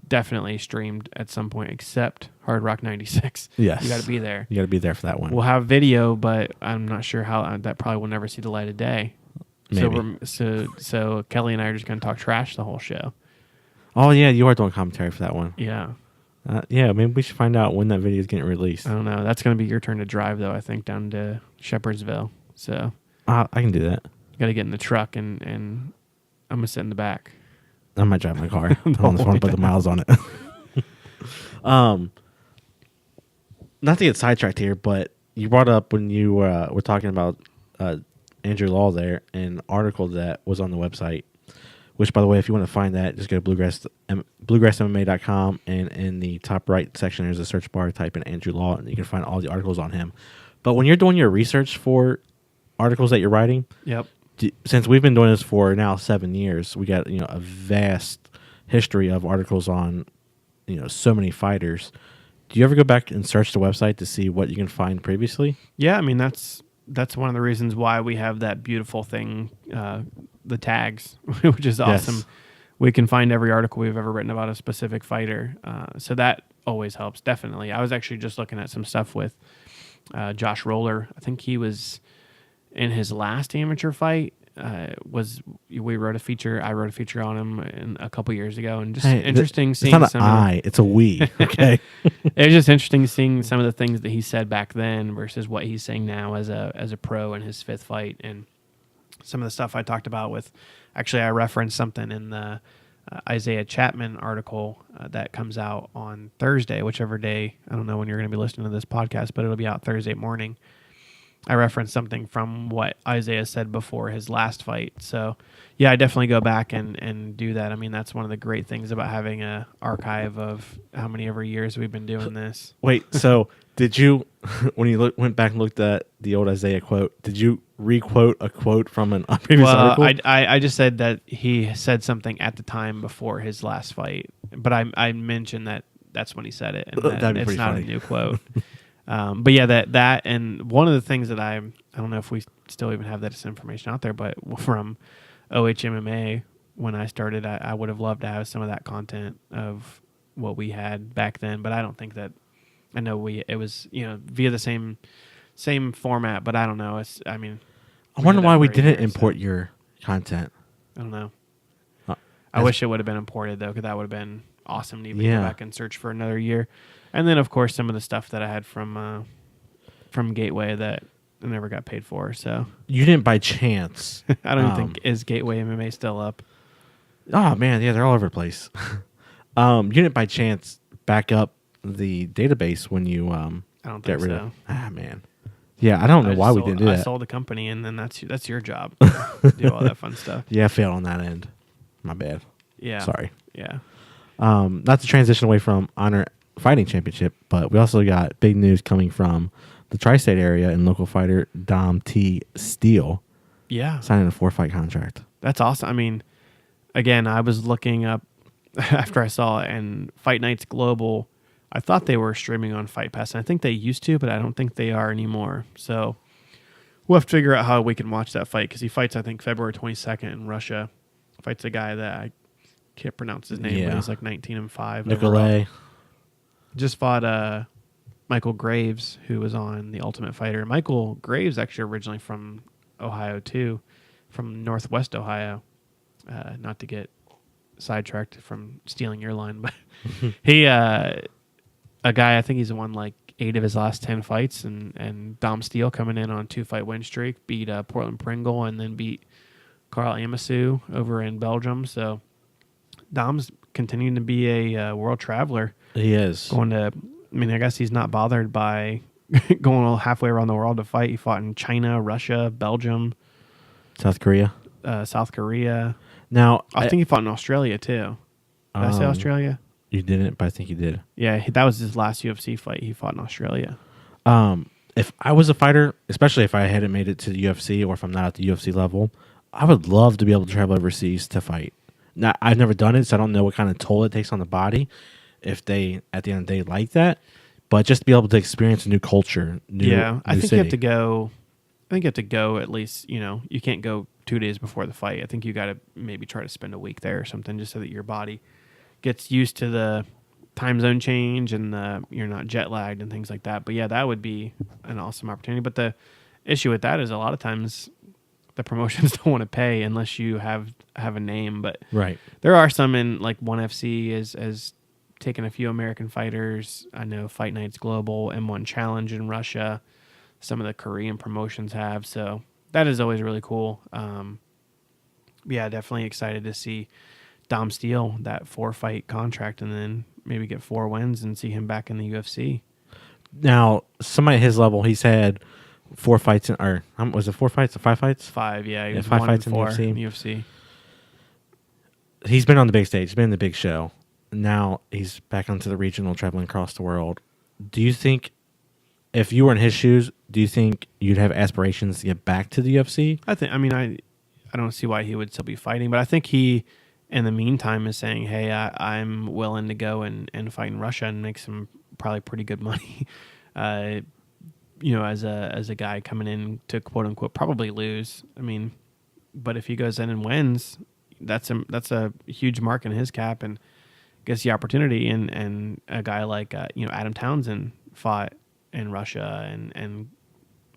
definitely streamed at some point, except Hard Rock 96. Yes. You got to be there. You got to be there for that one. We'll have video, but I'm not sure how that probably will never see the light of day. Maybe. So Kelly and I are just going to talk trash the whole show. Oh, yeah, you are doing commentary for that one. Yeah. Yeah, maybe we should find out when that video is getting released. I don't know. That's going to be your turn to drive, though, I think, down to Shepherdsville. So I can do that. you got to get in the truck, and I'm going to sit in the back. I might drive my car. I don't want to put the miles on it. Not to get sidetracked here, but you brought up when you were talking about Andrew Law there, an article that was on the website, which, by the way, if you want to find that, just go to BluegrassMMA.com, and in the top right section, there's a search bar, type in Andrew Law, and you can find all the articles on him. But when you're doing your research for articles that you're writing, Yep. Since we've been doing this for now 7 years, we got a vast history of articles on so many fighters. Do you ever go back and search the website to see what you can find previously? Yeah, I mean, that's one of the reasons why we have that beautiful thing, the tags, which is awesome. Yes. We can find every article we've ever written about a specific fighter. So that always helps, definitely. I was actually just looking at some stuff with Josh Roller. I think he was in his last amateur fight. We wrote a feature. I wrote a feature on him a couple years ago, and just interesting seeing. It's not an I, it's a we. Okay. It was just interesting seeing some of the things that he said back then versus what he's saying now as a pro in his 5th fight, and some of the stuff I talked about with. Actually, I referenced something in the Isaiah Chapman article that comes out on Thursday, whichever day. I don't know when you're going to be listening to this podcast, but it'll be out Thursday morning. I referenced something from what Isaiah said before his last fight. So, yeah, I definitely go back and do that. I mean, that's one of the great things about having an archive of how many ever years we've been doing this. Wait, so did you, when you went back and looked at the old Isaiah quote, did you re-quote a quote from a previous article? I just said that he said something at the time before his last fight, but I mentioned that's when he said it, and that it's not funny. A new quote. But yeah, that and one of the things that I don't know if we still even have that information out there, but from OHMMA when I started, I would have loved to have some of that content of what we had back then, but I don't think that. I know it was via the same format, but I don't know. I wonder why we didn't import your content. I don't know. I wish it would have been imported though, because that would have been awesome to even go back and search for another year. And then, of course, some of the stuff that I had from Gateway that I never got paid for. So you didn't by chance. I don't even think is Gateway MMA still up. Oh man, yeah, they're all over the place. You didn't by chance back up the database when you I don't get think rid so. of. Ah man, yeah, I don't know why we didn't do that. I sold the company, and then that's your job. Do all that fun stuff. Yeah, I failed on that end. My bad. Yeah. Sorry. Yeah. Not to transition away from Honor Fighting Championship, but we also got big news coming from the tri-state area and local fighter Dom Steele Yeah. signing a 4-fight contract. That's awesome. I mean, again, I was looking up after I saw it, and Fight Nights Global, I thought they were streaming on Fight Pass, and I think they used to, but I don't think they are anymore. So we'll have to figure out how we can watch that fight, because he fights, I think, February 22nd in Russia. Fights a guy that I can't pronounce his name, but he's like 19-5. Nicolay. Just fought Michael Graves, who was on The Ultimate Fighter. Michael Graves actually originally from Ohio, too, from Northwest Ohio. Not to get sidetracked from stealing your line, but he, a guy, I think he's won like 8 of his last 10 fights, and Dom Steele coming in on a 2-fight win streak, beat Portland Pringle, and then beat Carl Amisu over in Belgium. So Dom's continuing to be a world traveler. He is. I guess he's not bothered by going all halfway around the world to fight. He fought in China, Russia, Belgium, South Korea. Now, I think he fought in Australia too. Did I say Australia? You didn't, but I think you did. Yeah, that was his last UFC fight. He fought in Australia. If I was a fighter, especially if I hadn't made it to the UFC or if I'm not at the UFC level, I would love to be able to travel overseas to fight. Now, I've never done it, so I don't know what kind of toll it takes on the body if they, at the end of the day, like that. But just to be able to experience a new culture, I think city. you have to go. I think you have to go at least. You can't go 2 days before the fight. I think you got to maybe try to spend a week there or something, just so that your body gets used to the time zone change and you're not jet lagged and things like that. But yeah, that would be an awesome opportunity. But the issue with that is a lot of times the promotions don't want to pay unless you have a name. But right, there are some in like ONE FC has taken a few American fighters. I know Fight Nights Global, M1 Challenge in Russia. Some of the Korean promotions have. So that is always really cool. Yeah, definitely excited to see Dom Steele, that 4-fight contract, and then maybe get 4 wins and see him back in the UFC. Now, somebody at his level, he's had 4 fights, was it 4 fights or 5 fights? 5, yeah. He was 5 1 fights and in 4 UFC. in the UFC. He's been on the big stage. He's been in the big show. Now he's back onto the regional, traveling across the world. Do you think, if you were in his shoes, do you think you'd have aspirations to get back to the UFC? I don't see why he would still be fighting, but I think he, in the meantime, is saying, hey, I'm willing to go and fight in Russia and make some probably pretty good money. As a guy coming in to quote unquote probably lose. I mean, but if he goes in and wins, that's a huge mark in his cap and gets the opportunity. And a guy like Adam Townsend fought in Russia and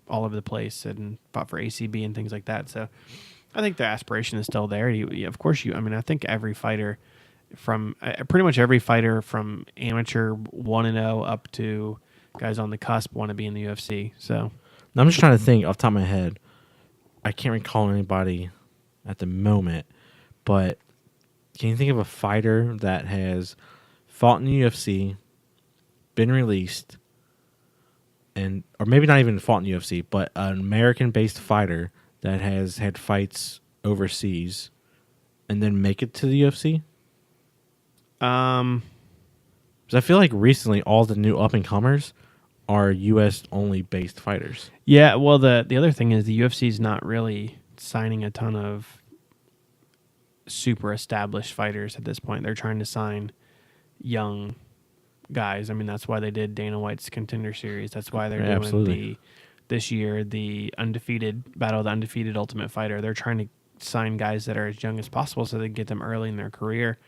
all over the place and fought for ACB and things like that. So I think the aspiration is still there. I think every fighter pretty much every fighter from amateur 1-0 up to guys on the cusp want to be in the UFC. So I'm just trying to think off the top of my head. I can't recall anybody at the moment, but can you think of a fighter that has fought in the UFC, been released, or maybe not even fought in the UFC, but an American-based fighter that has had fights overseas and then make it to the UFC? Because I feel like recently all the new up-and-comers are U.S.-only based fighters. Yeah, well, the other thing is the UFC is not really signing a ton of super established fighters at this point. They're trying to sign young guys. I mean, that's why they did Dana White's Contender Series. That's why they're doing this year the Battle of the Undefeated Ultimate Fighter. They're trying to sign guys that are as young as possible so they can get them early in their career.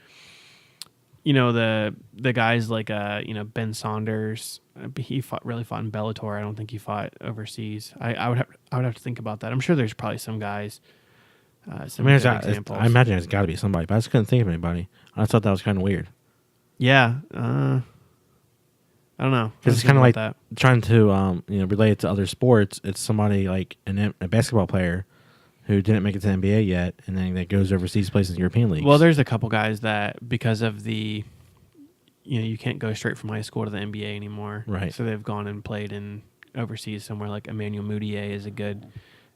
The guys like Ben Saunders, he really fought in Bellator. I don't think he fought overseas. I would have to think about that. I'm sure there's probably some guys. Examples. I imagine there's got to be somebody, but I just couldn't think of anybody. I thought that was kind of weird. Yeah, I don't know. Because it's kind of like that. Trying to relate it to other sports. It's somebody like a basketball player who didn't make it to the NBA yet, and then that goes overseas, plays in the European leagues. Well, there's a couple guys that, because of the, you can't go straight from high school to the NBA anymore. Right. So they've gone and played in overseas somewhere. Like Emmanuel Mudiay is a good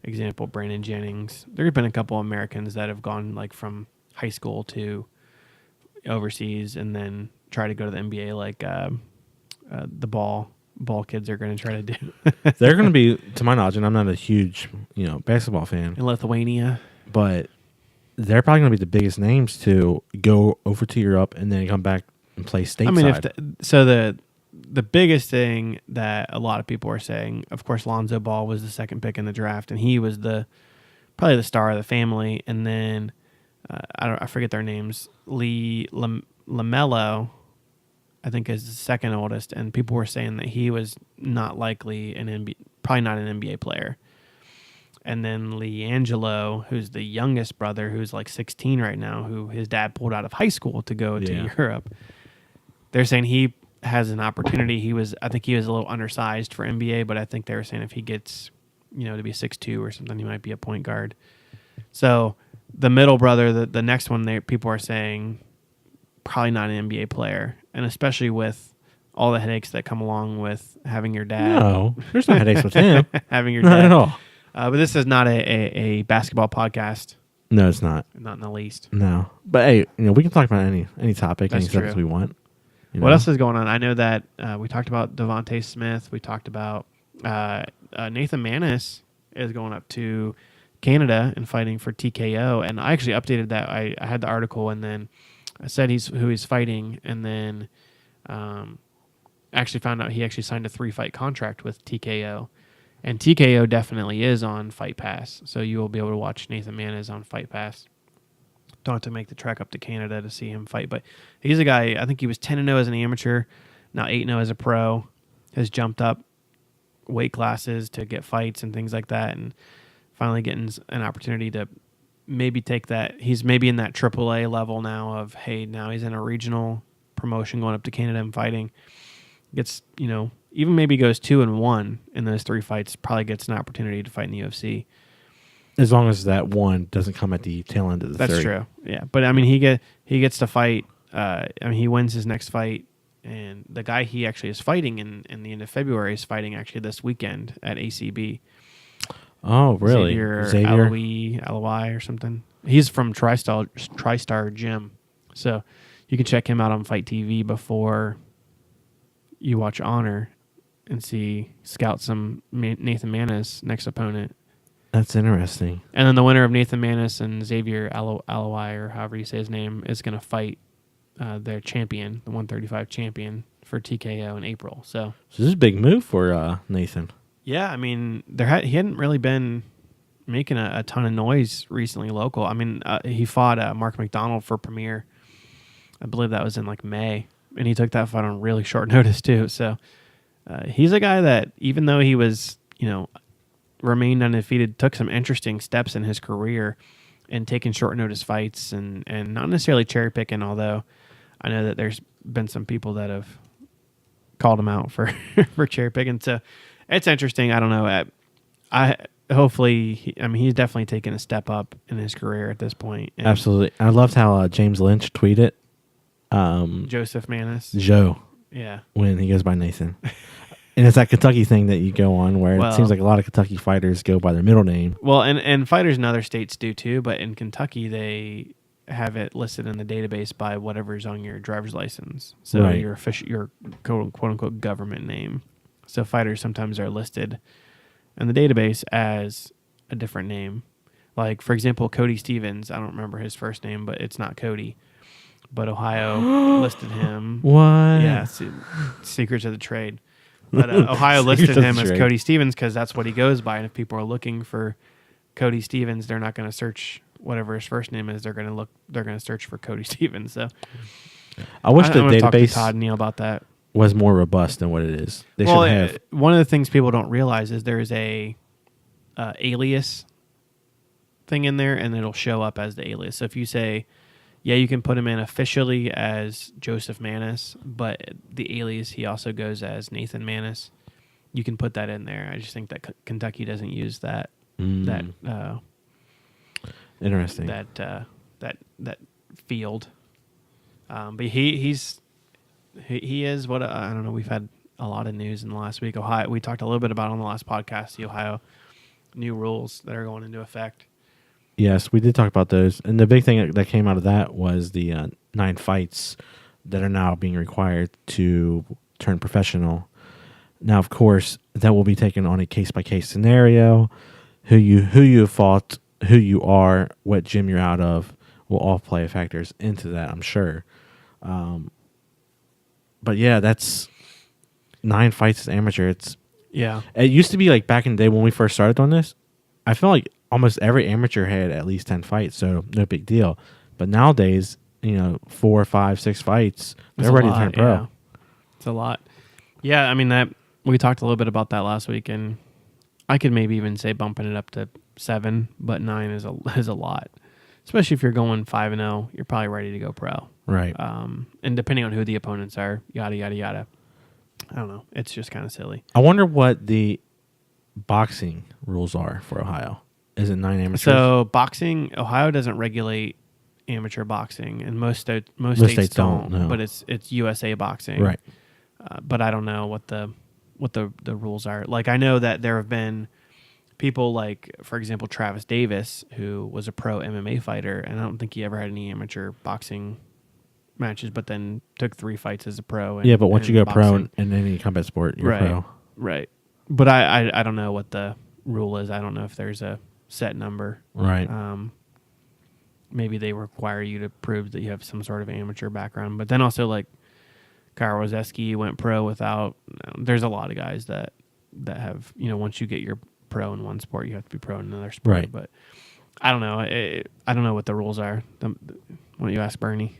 example. Brandon Jennings. There have been a couple Americans that have gone like from high school to overseas and then try to go to the NBA like the ball kids are going to try to do. They're going to be, to my knowledge, and I'm not a huge basketball fan, in Lithuania, but they're probably going to be the biggest names to go over to Europe and then come back and play stateside. I mean, the biggest thing that a lot of people are saying, of course, Lonzo Ball was the second pick in the draft, and he was probably the star of the family. And then I forget their names. LaMelo, I think, is the second oldest, and people were saying that he was not likely probably not an NBA player. And then LiAngelo, who's the youngest brother, who's like 16 right now, who his dad pulled out of high school to go to Europe. They're saying he has an opportunity. I think he was a little undersized for NBA, but I think they were saying if he gets, to be 6'2" or something, he might be a point guard. So the middle brother, the next one, people are saying probably not an NBA player, and especially with all the headaches that come along with having your dad. No, there's no headaches with him. Having your not dad at all. But this is not a basketball podcast. No, it's not. Not in the least. No, but hey, we can talk about any topic, That's any subject we want. What else is going on? I know that we talked about Devonte Smith. We talked about Nathan Maness is going up to Canada and fighting for TKO. And I actually updated that. I had the article, and then I said who he's fighting, and then actually found out he actually signed a 3-fight contract with TKO. And TKO definitely is on Fight Pass, so you will be able to watch Nathan Maness on Fight Pass. Don't have to make the trek up to Canada to see him fight, but he's a guy, I think he was 10-0 as an amateur, now 8-0 as a pro, has jumped up weight classes to get fights and things like that, and finally getting an opportunity to maybe take that. He's maybe in that AAA level now of, hey, now he's in a regional promotion going up to Canada and fighting. Gets, even maybe goes 2-1 in those 3 fights, probably gets an opportunity to fight in the UFC. As long as that one doesn't come at the tail end of the That's 3. true. Yeah, but I mean, he gets to fight. He wins his next fight, and the guy he actually is fighting in the end of February is fighting actually this weekend at ACB. Oh, really? Xavier Aloi or something. He's from TriStar Gym, so you can check him out on Fight TV before you watch Honor and scout some Nathan Maness next opponent. That's interesting. And then the winner of Nathan Maness and Xavier Aloi, or however you say his name, is going to fight their champion, the 135 champion, for TKO in April. So this is a big move for Nathan. Yeah, I mean, he hadn't really been making a ton of noise recently local. I mean, he fought Mark McDonald for Premier. I believe that was in like May, and he took that fight on really short notice too. So he's a guy that, even though he was, remained undefeated, took some interesting steps in his career and taking short notice fights and not necessarily cherry picking, although I know that there's been some people that have called him out for cherry picking. So it's interesting. I don't know. He's definitely taken a step up in his career at this point. And absolutely. I loved how James Lynch tweeted. Joseph Maness. Joe. Yeah. When he goes by Nathan. And it's that Kentucky thing that you go on where it seems like a lot of Kentucky fighters go by their middle name. Well, and fighters in other states do too, but in Kentucky they have it listed in the database by whatever's on your driver's license. So right. your quote unquote government name. So fighters sometimes are listed in the database as a different name. Like, for example, Cody Stevens. I don't remember his first name, but it's not Cody. But Ohio listed him. What? Yeah, secrets of the trade. But Ohio listed him as Cody Stevens because that's what he goes by. And if people are looking for Cody Stevens, they're not going to search whatever his first name is. They're going to search for Cody Stevens. So I wish the database talk to Todd Neal about that. Was more robust than what it is. They should have. One of the things people don't realize is there is a alias thing in there, and it'll show up as the alias. So if you say, yeah, you can put him in officially as Joseph Maness, but the alias he also goes as Nathan Maness. You can put that in there. I just think that Kentucky doesn't use that. Interesting. That field. But he is what I don't know. We've had a lot of news in the last week. Ohio. We talked a little bit about on the last podcast the Ohio new rules that are going into effect. Yes, we did talk about those. And the big thing that came out of that was the 9 fights that are now being required to turn professional. Now, of course, that will be taken on a case-by-case scenario. Who you have fought, who you are, what gym you're out of will all play factors into that, I'm sure. But yeah, that's 9 fights as amateur. It used to be like back in the day when we first started on this, I felt like almost every amateur had at least 10 fights, so no big deal. But nowadays, 4, 5, 6 fights, they're ready to turn pro. Yeah. It's a lot. Yeah, I mean, that we talked a little bit about that last week, and I could maybe even say bumping it up to 7, but 9 is a lot. Especially if you're going 5-0, you're probably ready to go pro. Right. And depending on who the opponents are, yada, yada, yada. I don't know. It's just kind of silly. I wonder what the boxing rules are for Ohio. Is it 9 amateurs? So boxing, Ohio doesn't regulate amateur boxing, and most states don't. No. But it's USA boxing, right? But I don't know what the rules are. Like, I know that there have been people like, for example, Travis Davis, who was a pro MMA fighter, and I don't think he ever had any amateur boxing matches, but then took 3 fights as a pro. Yeah, but once you go pro in any combat sport, you're pro. Right. But I don't know what the rule is. I don't know if there's a set number. Right. Maybe they require you to prove that you have some sort of amateur background. But then also, like, Kyle Rozeski went pro without... There's a lot of guys that have... once you get your pro in one sport, you have to be pro in another sport. Right. But I don't know. I don't know what the rules are. Why don't you ask Bernie?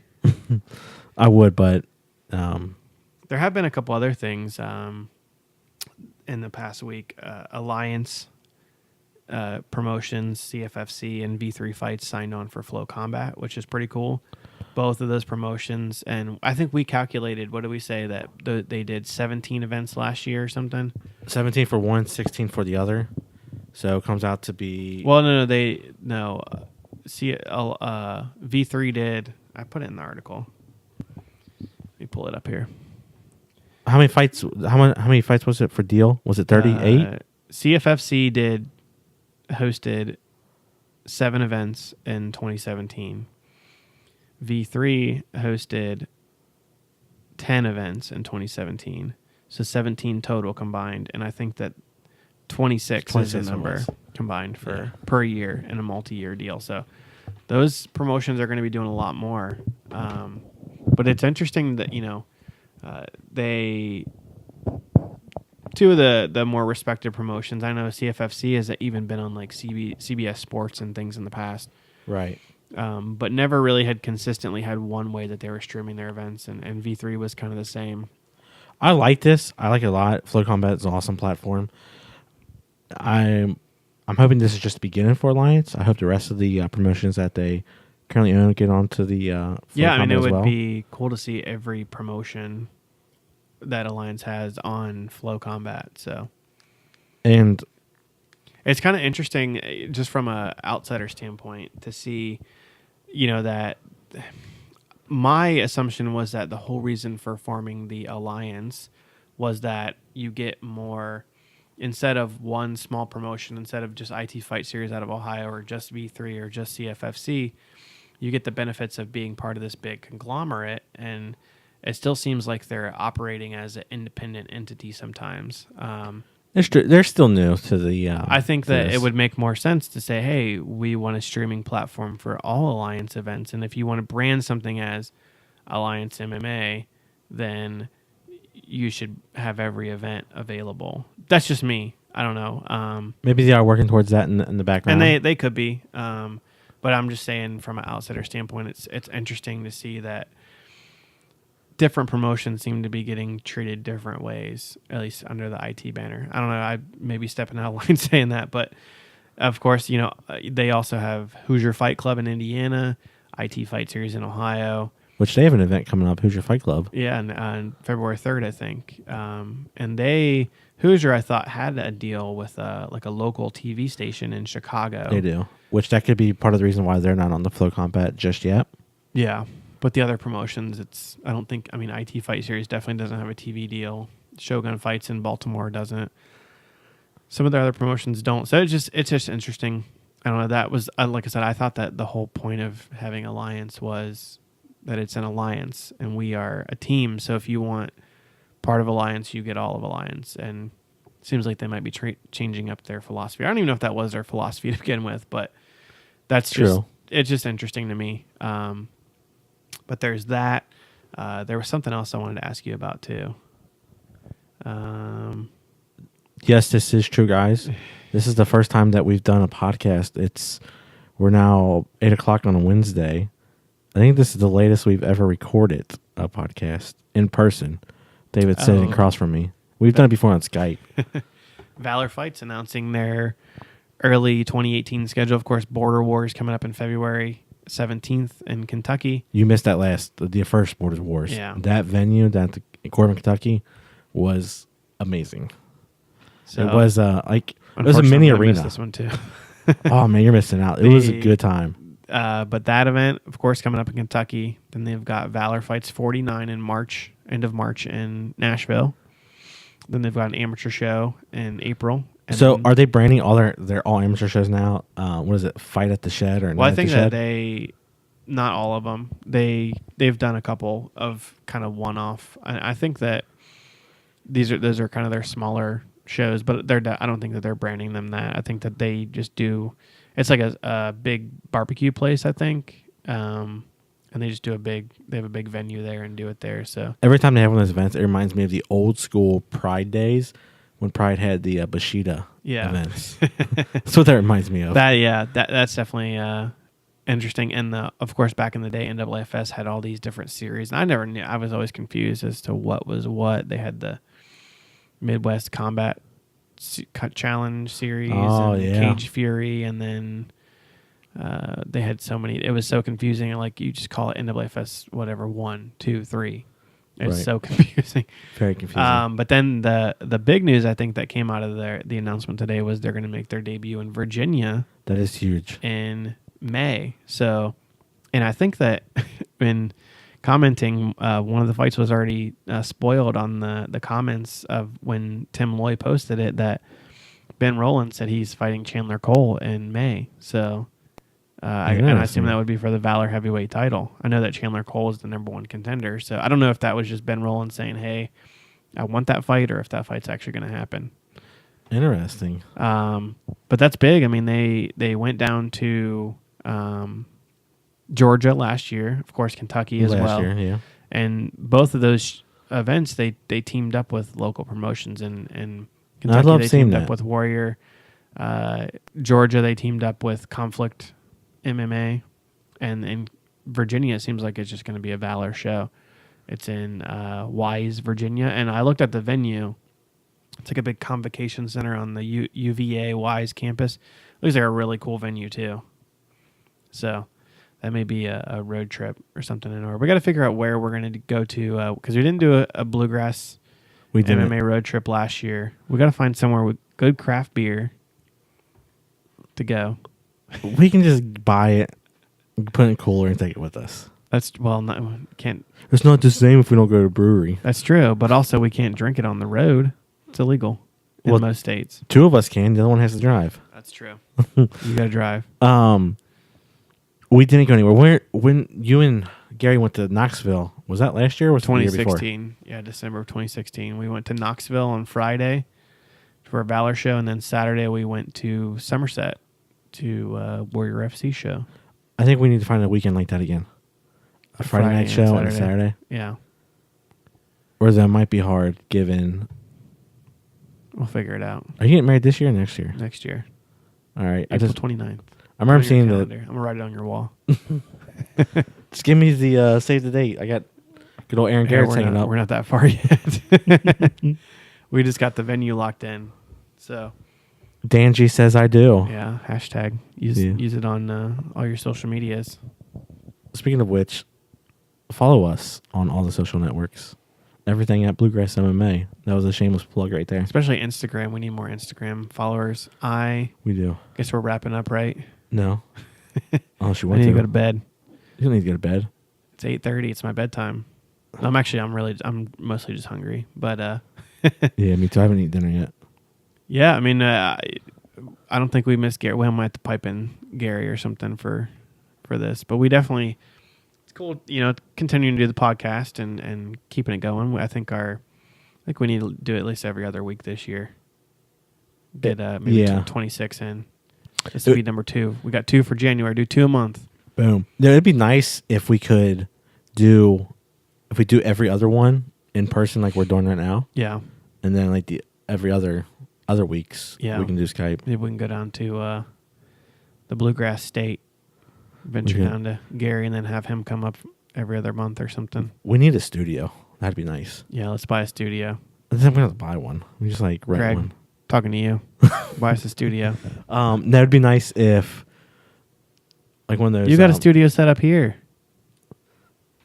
I would, but... There have been a couple other things in the past week. Alliance Promotions, CFFC, and V3 Fights signed on for Flow Combat, which is pretty cool. Both of those promotions, and I think we calculated, what did we say, that they did 17 events last year or something? 17 for one, 16 for the other. So it comes out to be... Well, V3 did... I put it in the article. Let me pull it up here. How many fights? How many fights was it for deal? Was it 38? CFFC hosted 7 events in 2017. V3 hosted 10 events in 2017. So 17 total combined, and I think that 26 is the number combined per year in a multi-year deal. So those promotions are going to be doing a lot more. But it's interesting that, two of the more respected promotions, I know CFFC has even been on like CBS Sports and things in the past. Right. But never really had consistently had one way that they were streaming their events, and V3 was kind of the same. I like this. I like it a lot. Flow Combat is an awesome platform. I'm hoping this is just the beginning for Alliance. I hope the rest of the promotions that they currently own get onto the Flow Combat it as well. would be cool to see every promotion that Alliance has on Flow Combat. So, and it's kind of interesting, just from a outsider standpoint, to see, that my assumption was that the whole reason for forming the Alliance was that you get more, instead of one small promotion, instead of just IT Fight Series out of Ohio or just V3 or just CFFC, you get the benefits of being part of this big conglomerate, and it still seems like they're operating as an independent entity sometimes. They're still new to the... I think that it would make more sense to say, hey, we want a streaming platform for all Alliance events, and if you want to brand something as Alliance MMA, then you should have every event available. That's just me. I don't know. Maybe they are working towards that in the background. And they could be. But I'm just saying, from an outsider standpoint, it's interesting to see that different promotions seem to be getting treated different ways, at least under the IT banner. I don't know. I may be stepping out of line saying that, but of course, they also have Hoosier Fight Club in Indiana, IT Fight Series in Ohio. Which they have an event coming up, Hoosier Fight Club. Yeah, on February 3rd, I think. And Hoosier, I thought, had a deal with like a local TV station in Chicago. They do. Which that could be part of the reason why they're not on the Flow Combat just yet. Yeah. But the other promotions, IT Fight Series definitely doesn't have a TV deal. Shogun Fights in Baltimore doesn't. Some of the other promotions don't. So it's just interesting. I don't know. That was like I said. I thought that the whole point of having Alliance was that it's an alliance and we are a team. So if you want part of Alliance, you get all of Alliance. And it seems like they might be changing up their philosophy. I don't even know if that was their philosophy to begin with, but that's True. It's just interesting to me. But there's that. There was something else I wanted to ask you about too. Yes, this is true, guys. This is the first time that we've done a podcast. We're now 8:00 on a Wednesday. I think this is the latest we've ever recorded a podcast in person. David's sitting across from me. We've done it before on Skype. Valor Fights announcing their early 2018 schedule. Of course, Border Wars coming up in February 17th in Kentucky. You missed that the first Border Wars. Yeah. That venue, that in Corbin, Kentucky, was amazing. So, it was it was a mini arena. This one too. Oh man, you're missing out. It was a good time. But that event, of course, coming up in Kentucky. Then they've got Valor Fights 49 in March, end of March in Nashville. Then they've got an amateur show in April. And so are they branding all they're all amateur shows now? What is it? Fight at the Shed or? Well, I think that Shed? not all of them. They've done a couple of kind of one-off. I think that those are kind of their smaller shows, but I don't think that they're branding them that. I think that they just do. It's like a big barbecue place, I think, and they just do they have a big venue there and do it there. So every time they have one of those events, it reminds me of the old school Pride days when Pride had the Bushido events. That's what that reminds me of. That's definitely interesting. And of course, back in the day, NAAFS had all these different series, and I never knew. I was always confused as to what was what. They had the Midwest Combat Challenge series, Cage Fury, and then they had so many. It was so confusing. Like you just call it NAAFS, whatever 1, 2, 3. It's so confusing. Very confusing. But then the big news I think that came out of the announcement today was they're going to make their debut in Virginia. That is huge. In May. So, and I think that in commenting, one of the fights was already spoiled on the comments of when Tim Loy posted it that Ben Rowland said he's fighting Chandler Cole in May. So, and I assume that would be for the Valor heavyweight title. I know that Chandler Cole is the #1 contender. So I don't know if that was just Ben Rowland saying, hey, I want that fight, or if that fight's actually going to happen. Interesting. But that's big. I mean, they went down to Georgia last year, of course, Kentucky as well. Last year, yeah. And both of those events, they teamed up with local promotions. In Kentucky, they teamed up with Warrior. Georgia, they teamed up with Conflict MMA. And in Virginia, it seems like it's just going to be a Valor show. It's in Wise, Virginia. And I looked at the venue. It's like a big convocation center on the UVA Wise campus. Looks like a really cool venue, too. So that may be a road trip or something in order. We got to figure out where we're going to go to, because we didn't do a Bluegrass MMA road trip last year. We got to find somewhere with good craft beer to go. We can just buy it, put it in a cooler, and take it with us. Can't. It's not the same if we don't go to a brewery. That's true, but also we can't drink it on the road. It's illegal in most states. 2 of us can. The other one has to drive. That's true. You got to drive. We didn't go anywhere. When you and Gary went to Knoxville, was that last year or was it 2016? Yeah, December of 2016. We went to Knoxville on Friday for a Valor show, and then Saturday we went to Somerset to Warrior FC show. I think we need to find a weekend like that again. A Friday night show and a Saturday. Yeah. Or that might be hard given. We'll figure it out. Are you getting married this year or next year? Next year. All right. April 29th. I remember seeing I'm going to write it on your wall. Just give me the save the date. I got good old Aaron Garrett's hanging up. We're not that far yet. We just got the venue locked in. So Danji says I do. Yeah. Hashtag. Use it on all your social medias. Speaking of which, follow us on all the social networks. Everything at Bluegrass MMA. That was a shameless plug right there. Especially Instagram. We need more Instagram followers. We do. Guess we're wrapping up, right? No. Unless you I want need to go to bed. You don't need to go to bed. It's 8:30. It's my bedtime. I'm mostly just hungry. But yeah, me too. I haven't eaten dinner yet. Yeah, I mean, I I don't think we missed Gary. We might have to pipe in Gary or something for this, but we definitely, it's cool, continuing to do the podcast and keeping it going. I think we need to do it at least every other week this year. Get maybe 26 in. This will be number 2. We got 2 for January. Do 2 a month. Boom. Yeah, it'd be nice if we could do every other one in person like we're doing right now. Yeah. And then like every other weeks we can do Skype. Maybe we can go down to the Bluegrass State, venture down to Gary, and then have him come up every other month or something. We need a studio. That'd be nice. Yeah, let's buy a studio. And then we have to buy one. We just like rent Greg, one. talking to you. Buy us a studio. That'd be nice if like one of those. You got a studio set up here.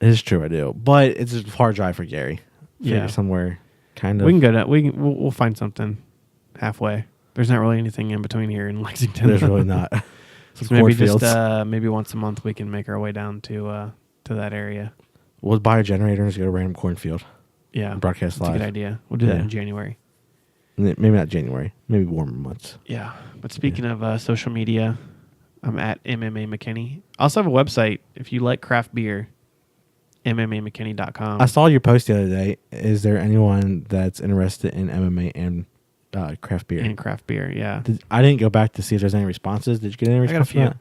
It is true, I do, but it's a far drive for Gary. Yeah, somewhere kind of. We can go to. We'll find something halfway. There's not really anything in between here in Lexington. There's really not. So maybe just maybe once a month we can make our way down to that area. We'll buy a generator and just go to a random cornfield. Yeah, and broadcast live. That's a good idea. We'll do that in January. Maybe not January. Maybe warmer months. Yeah, but speaking of social media, I'm at MMA McKinney. I also have a website if you like craft beer. MMAMcKinney.com. I saw your post the other day. Is there anyone that's interested in MMA and craft beer? And craft beer, yeah. I didn't go back to see if there's any responses. Did you get any responses? I got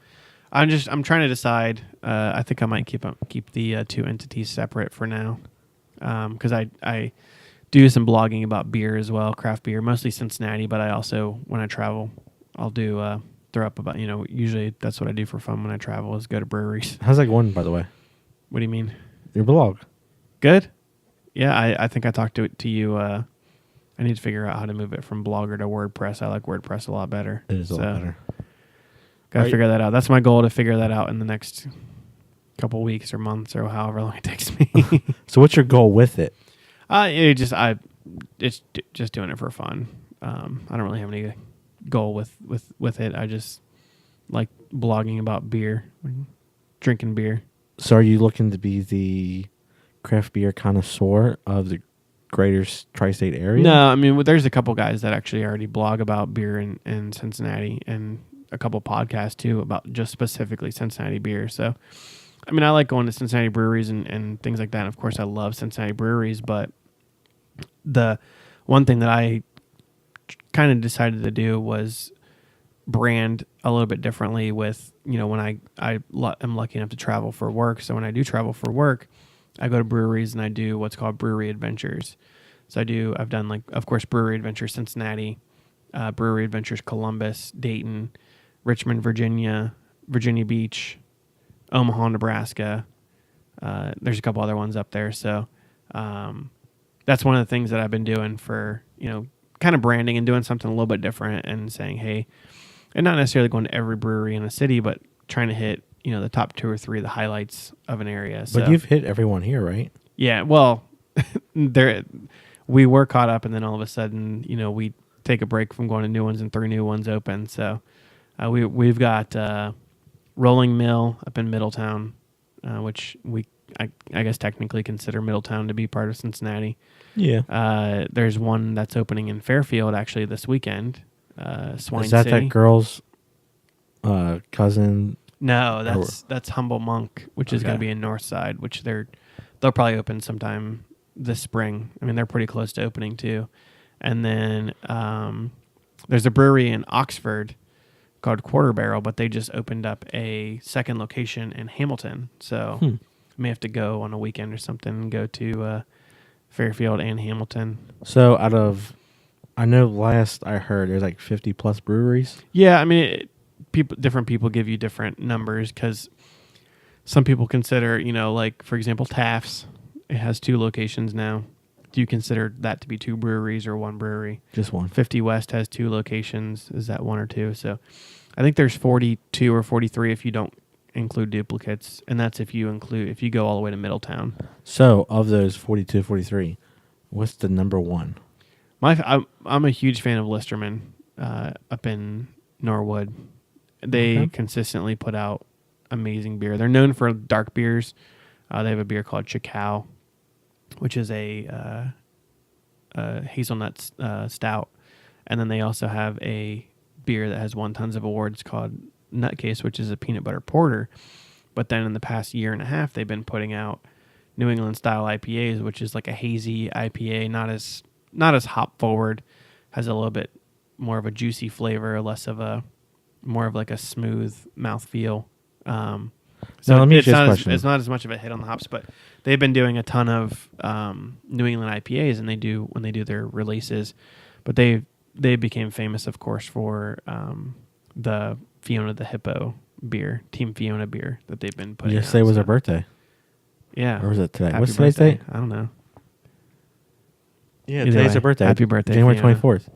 a few. I'm trying to decide. I think I might keep the 2 entities separate for now, because I do some blogging about beer as well, craft beer, mostly Cincinnati. But I also, when I travel, I'll do throw up about usually that's what I do for fun when I travel is go to breweries. How's that going, by the way? What do you mean? Your blog. Good. Yeah, I think I talked to you. I need to figure out how to move it from Blogger to WordPress. I like WordPress a lot better. It is a lot better. Got to figure that out. That's my goal, to figure that out in the next couple weeks or months or however long it takes me. So what's your goal with it? It's just doing it for fun. I don't really have any goal with it. I just like blogging about beer, drinking beer. So are you looking to be the craft beer connoisseur of the greater tri-state area? No, I mean, there's a couple guys that actually already blog about beer in Cincinnati, and a couple podcasts too about just specifically Cincinnati beer. So, I mean, I like going to Cincinnati breweries and things like that. And of course, I love Cincinnati breweries, but the one thing that I kind of decided to do was brand a little bit differently with, when I am lucky enough to travel for work. So when I do travel for work, I go to breweries and I do what's called brewery adventures. So I've done like, of course, brewery adventures Cincinnati, brewery adventures Columbus, Dayton, Richmond, Virginia Beach, Omaha, Nebraska. There's a couple other ones up there. So that's one of the things that I've been doing for, kind of branding and doing something a little bit different and saying, hey, and not necessarily going to every brewery in a city, but trying to hit, the top 2 or 3 of the highlights of an area. But you've hit everyone here, right? Yeah. Well, we were caught up, and then all of a sudden, we take a break from going to new ones, and 3 new ones open. So we've got Rolling Mill up in Middletown, which I guess technically consider Middletown to be part of Cincinnati. Yeah. There's one that's opening in Fairfield actually this weekend. Swine Is that City. that girl's cousin? No, that's Humble Monk, which is going to be in Northside, which they'll probably open sometime this spring. I mean, they're pretty close to opening too. And then there's a brewery in Oxford called Quarter Barrel, but they just opened up a second location in Hamilton. So I may have to go on a weekend or something and go to Fairfield and Hamilton. So I know last I heard there's like 50 plus breweries. Yeah, I mean, different people give you different numbers because some people consider, like for example, Taft's, it has 2 locations now. Do you consider that to be 2 breweries or 1 brewery? Just 1. 50 West has 2 locations. Is that 1 or 2? So I think there's 42 or 43 if you don't include duplicates, and that's if you go all the way to Middletown. So of those 42, 43, what's the number 1? I'm a huge fan of Listerman up in Norwood. They consistently put out amazing beer. They're known for dark beers. They have a beer called Chicao, which is a hazelnut stout, and then they also have a beer that has won tons of awards called Nutcase, which is a peanut butter porter. But then in the past year and a half, they've been putting out New England style IPAs, which is like a hazy IPA, not as hop forward, has a little bit more of a juicy flavor, more of like a smooth mouthfeel. So now, let me it's it's not as much of a hit on the hops, but they've been doing a ton of New England IPAs, and when they do their releases. But they became famous, of course, for the Fiona the Hippo beer, Team Fiona beer that they've been putting. Yesterday was her birthday. Yeah, or was it today? Happy What's today's birthday. date? I don't know. Yeah, Either today's way, her birthday. happy birthday, January Fiona. 24th.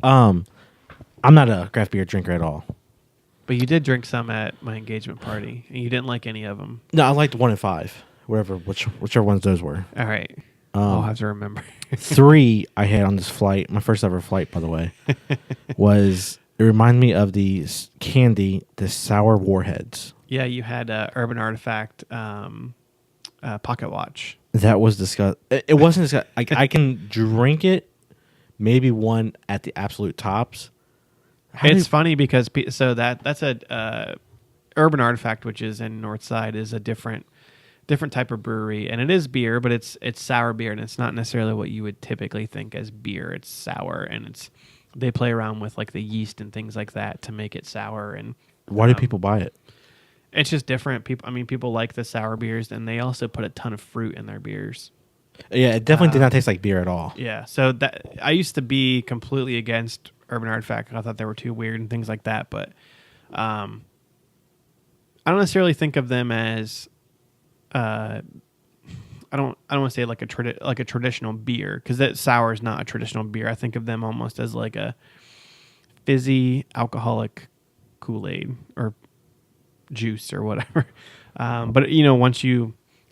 I'm not a craft beer drinker at all. But you did drink some at my engagement party, and you didn't like any of them. No, I liked 1 and 5, whichever ones those were. All right, I'll have to remember. 3 I had on this flight, my first ever flight, by the way, was it reminded me of the candy, the sour warheads. Yeah, you had Urban Artifact pocket watch. That was disgusting. It wasn't disgusting. I can drink it, maybe one at the absolute tops. It's funny because that's a Urban Artifact, which is in Northside, is a different type of brewery, and it is beer, but it's sour beer, and it's not necessarily what you would typically think as beer. It's sour, and they play around with like the yeast and things like that to make it sour. And why do people buy it? It's just different. People like the sour beers, and they also put a ton of fruit in their beers. Yeah, it definitely did not taste like beer at all. Yeah, so that I used to be completely against Urban Artifact. I thought they were too weird and things like that, but I don't necessarily think of them as I don't want to say like a traditional beer, because that sour is not a traditional beer. I think of them almost as like a fizzy alcoholic Kool-Aid or juice or whatever. But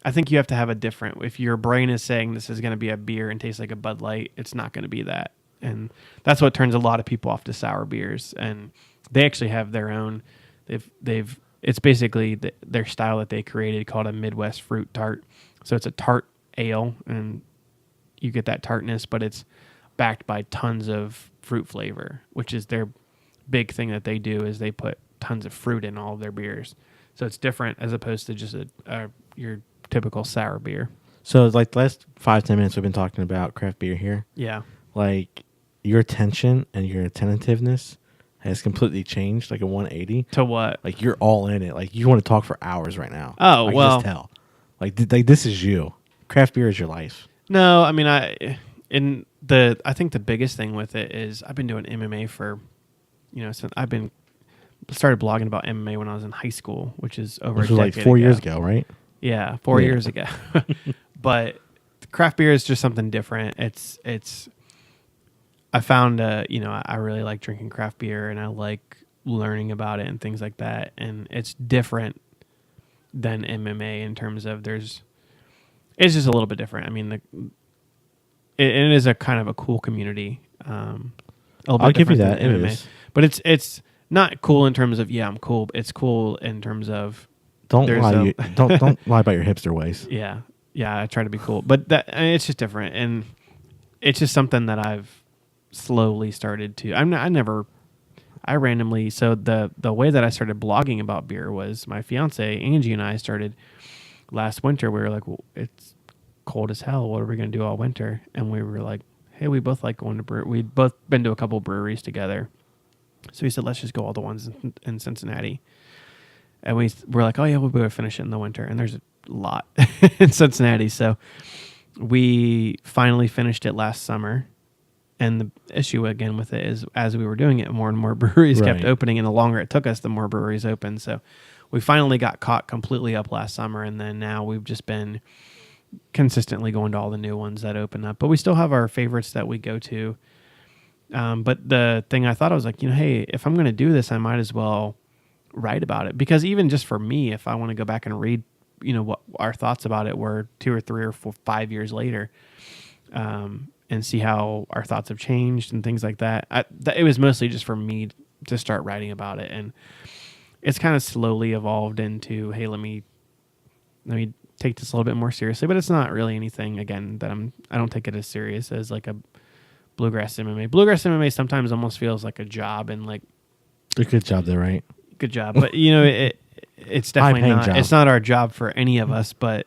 I think you have to have a different. If your brain is saying this is going to be a beer and tastes like a Bud Light, it's not going to be that. And that's what turns a lot of people off to sour beers. And they actually have their own. It's basically their style that they created called a Midwest fruit tart. So it's a tart ale, and you get that tartness, but it's backed by tons of fruit flavor, which is their big thing that they do. Is they put tons of fruit in all of their beers. So it's different as opposed to just your typical sour beer. So like the last 5-10 minutes we've been talking about craft beer here. Yeah. Like your attention and your attentiveness has completely changed, like a 180. To what? Like you're all in it. Like you want to talk for hours right now. Oh, I can well. just tell. Like this is you. Craft beer is your life. No, I mean I think the biggest thing with it is I've been doing MMA for, since started blogging about MMA when I was in high school, which is over a decade like 4 years ago, right? Yeah, 4 years ago. But craft beer is just something different. I found, I really like drinking craft beer, and I like learning about it and things like that. And it's different than MMA in terms of it's just a little bit different. I mean, it is a kind of a cool community. I'll give you that. It is. But it's not cool in terms of, I'm cool. It's cool in terms of, don't lie about your hipster ways. Yeah. I try to be cool, but it's just different, and it's just something that I've slowly started to. I randomly. So the way that I started blogging about beer was my fiance Angie and I started last winter. We were like, well, it's cold as hell. What are we going to do all winter? And we were like, hey, we both like going to brewery. We'd both been to a couple breweries together. So we said, let's just go all the ones in Cincinnati. And we were like, oh yeah, we'll be able to finish it in the winter. And there's a lot in Cincinnati. So we finally finished it last summer. And the issue again with it is, as we were doing it, more and more breweries kept opening, and the longer it took us, the more breweries opened. So we finally got caught completely up last summer, and then now we've just been consistently going to all the new ones that open up. But we still have our favorites that we go to. But the thing I thought, I was like, hey, if I'm going to do this, I might as well write about it, because even just for me, if I want to go back and read, what our thoughts about it were 2 or 3 or 4, 5 years later, and see how our thoughts have changed and things like that. It was mostly just for me to start writing about it, and it's kind of slowly evolved into, hey, let me take this a little bit more seriously. But it's not really anything, again, that I don't take it as serious as like a Bluegrass MMA. Bluegrass MMA sometimes almost feels like a job, and like A good job there, right? Good job. But, it's definitely not. job. It's not our job for any of us, but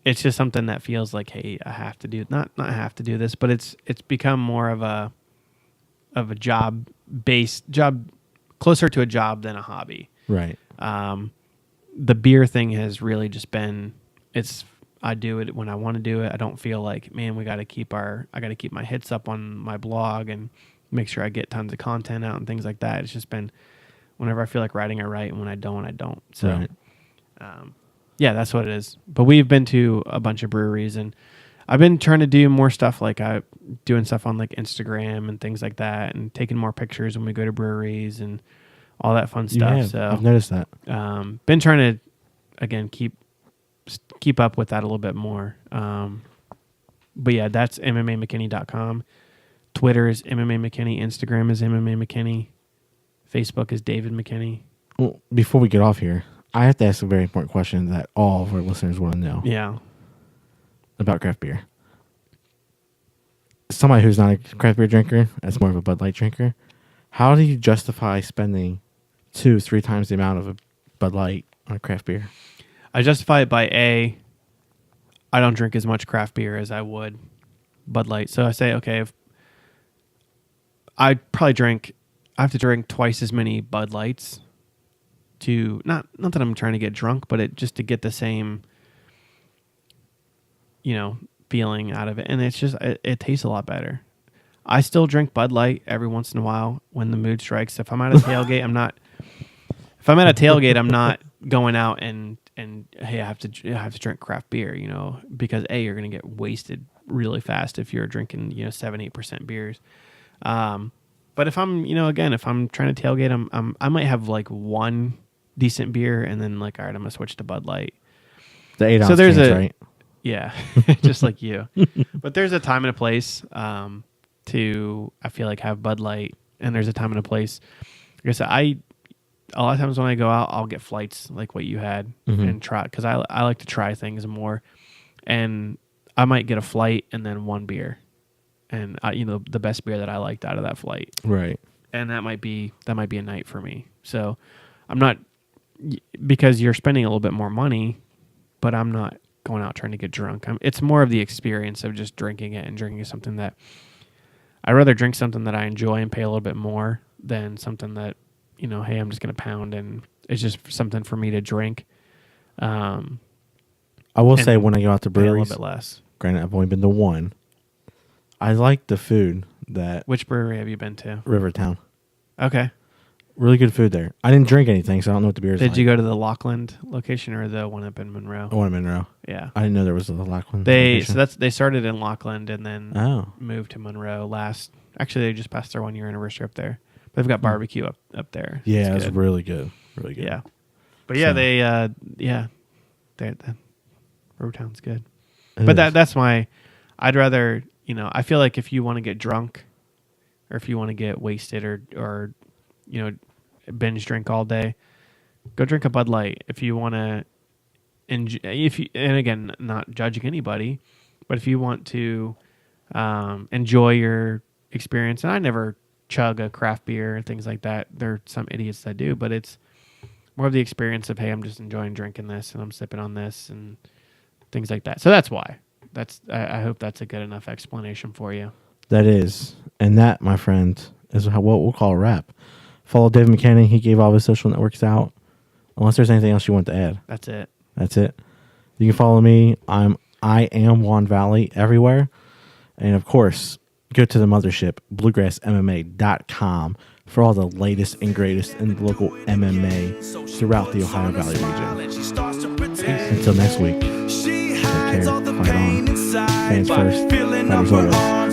it's just something that feels like, hey, I have to do not have to do this, but it's become more of a job closer to a job than a hobby. Right. The beer thing has really just been I do it when I want to do it. I don't feel like, man, I got to keep my hits up on my blog and make sure I get tons of content out and things like that. It's just been whenever I feel like writing, I write, and when I don't, I don't. So, right. Yeah, that's what it is. But we've been to a bunch of breweries, and I've been trying to do more stuff like doing stuff on like Instagram and things like that, and taking more pictures when we go to breweries and all that fun stuff. Yeah, so I've noticed that. Been trying to again keep up with that a little bit more. But yeah, that's MMAMcKinney.com. Twitter is MMA McKinney. Instagram is MMA McKinney. Facebook is David McKinney. Well, before we get off here, I have to ask a very important question that all of our listeners want to know. Yeah. About craft beer. Somebody who's not a craft beer drinker, that's more of a Bud Light drinker, how do you justify spending 2-3 times the amount of a Bud Light on a craft beer? I justify it by I don't drink as much craft beer as I would Bud Light. So I say, okay, if I have to drink twice as many Bud Lights to not that I'm trying to get drunk, but just to get the same, feeling out of it. And it's just, it tastes a lot better. I still drink Bud Light every once in a while when the mood strikes. If I'm at a tailgate, I'm not going out and hey, I have to drink craft beer, because you're going to get wasted really fast if you're drinking, 7-8% beers. But if I'm, if I'm trying to tailgate, I might have like one decent beer and then like, all right, I'm going to switch to Bud Light. The 8 ounce cans, right? Yeah, just like you. But there's a time and a place to, I feel like, have Bud Light, and there's a time and a place. Like I said, a lot of times when I go out, I'll get flights like what you had and try, because I like to try things more. And I might get a flight and then one beer, and the best beer that I liked out of that flight. Right. And that might be a night for me. So I'm not, because you're spending a little bit more money, but I'm not going out trying to get drunk. It's more of the experience of just drinking it, and drinking something that I'd rather drink something that I enjoy and pay a little bit more than something that, hey, I'm just going to pound and it's just something for me to drink. I will say when I go out to breweries, a little bit less. Granted, I've only been to one. I like the food Which brewery have you been to? Rivertown. Okay. Really good food there. I didn't drink anything, so I don't know what the beer is like. Did you go to the Lockland location or the one up in Monroe? The one in Monroe. Yeah. I didn't know there was a Lockland location. They started in Lockland and then moved to Monroe actually they just passed their 1-year anniversary up there. But they've got barbecue up there. Yeah, it's really good. Really good. Yeah. But yeah, Rivertown's good. But that's I'd rather, I feel like if you want to get drunk or if you want to get wasted or binge drink all day, go drink a Bud Light. If you want to and again, not judging anybody, but if you want to enjoy your experience, and I never chug a craft beer and things like that. There are some idiots that do, but it's more of the experience of, hey, I'm just enjoying drinking this and I'm sipping on this and things like that. So that's why. I hope that's a good enough explanation for you. That is. And that, my friend, is what we'll call a wrap. Follow Dave McKinney. He gave all of his social networks out. Unless there's anything else you want to add. That's it. You can follow me. I am Juan Valley everywhere. And of course, go to the mothership, BluegrassMMA.com, for all the latest and greatest in local MMA throughout the Ohio Valley region. Until next week, take care, fight on, fans first, fighters always.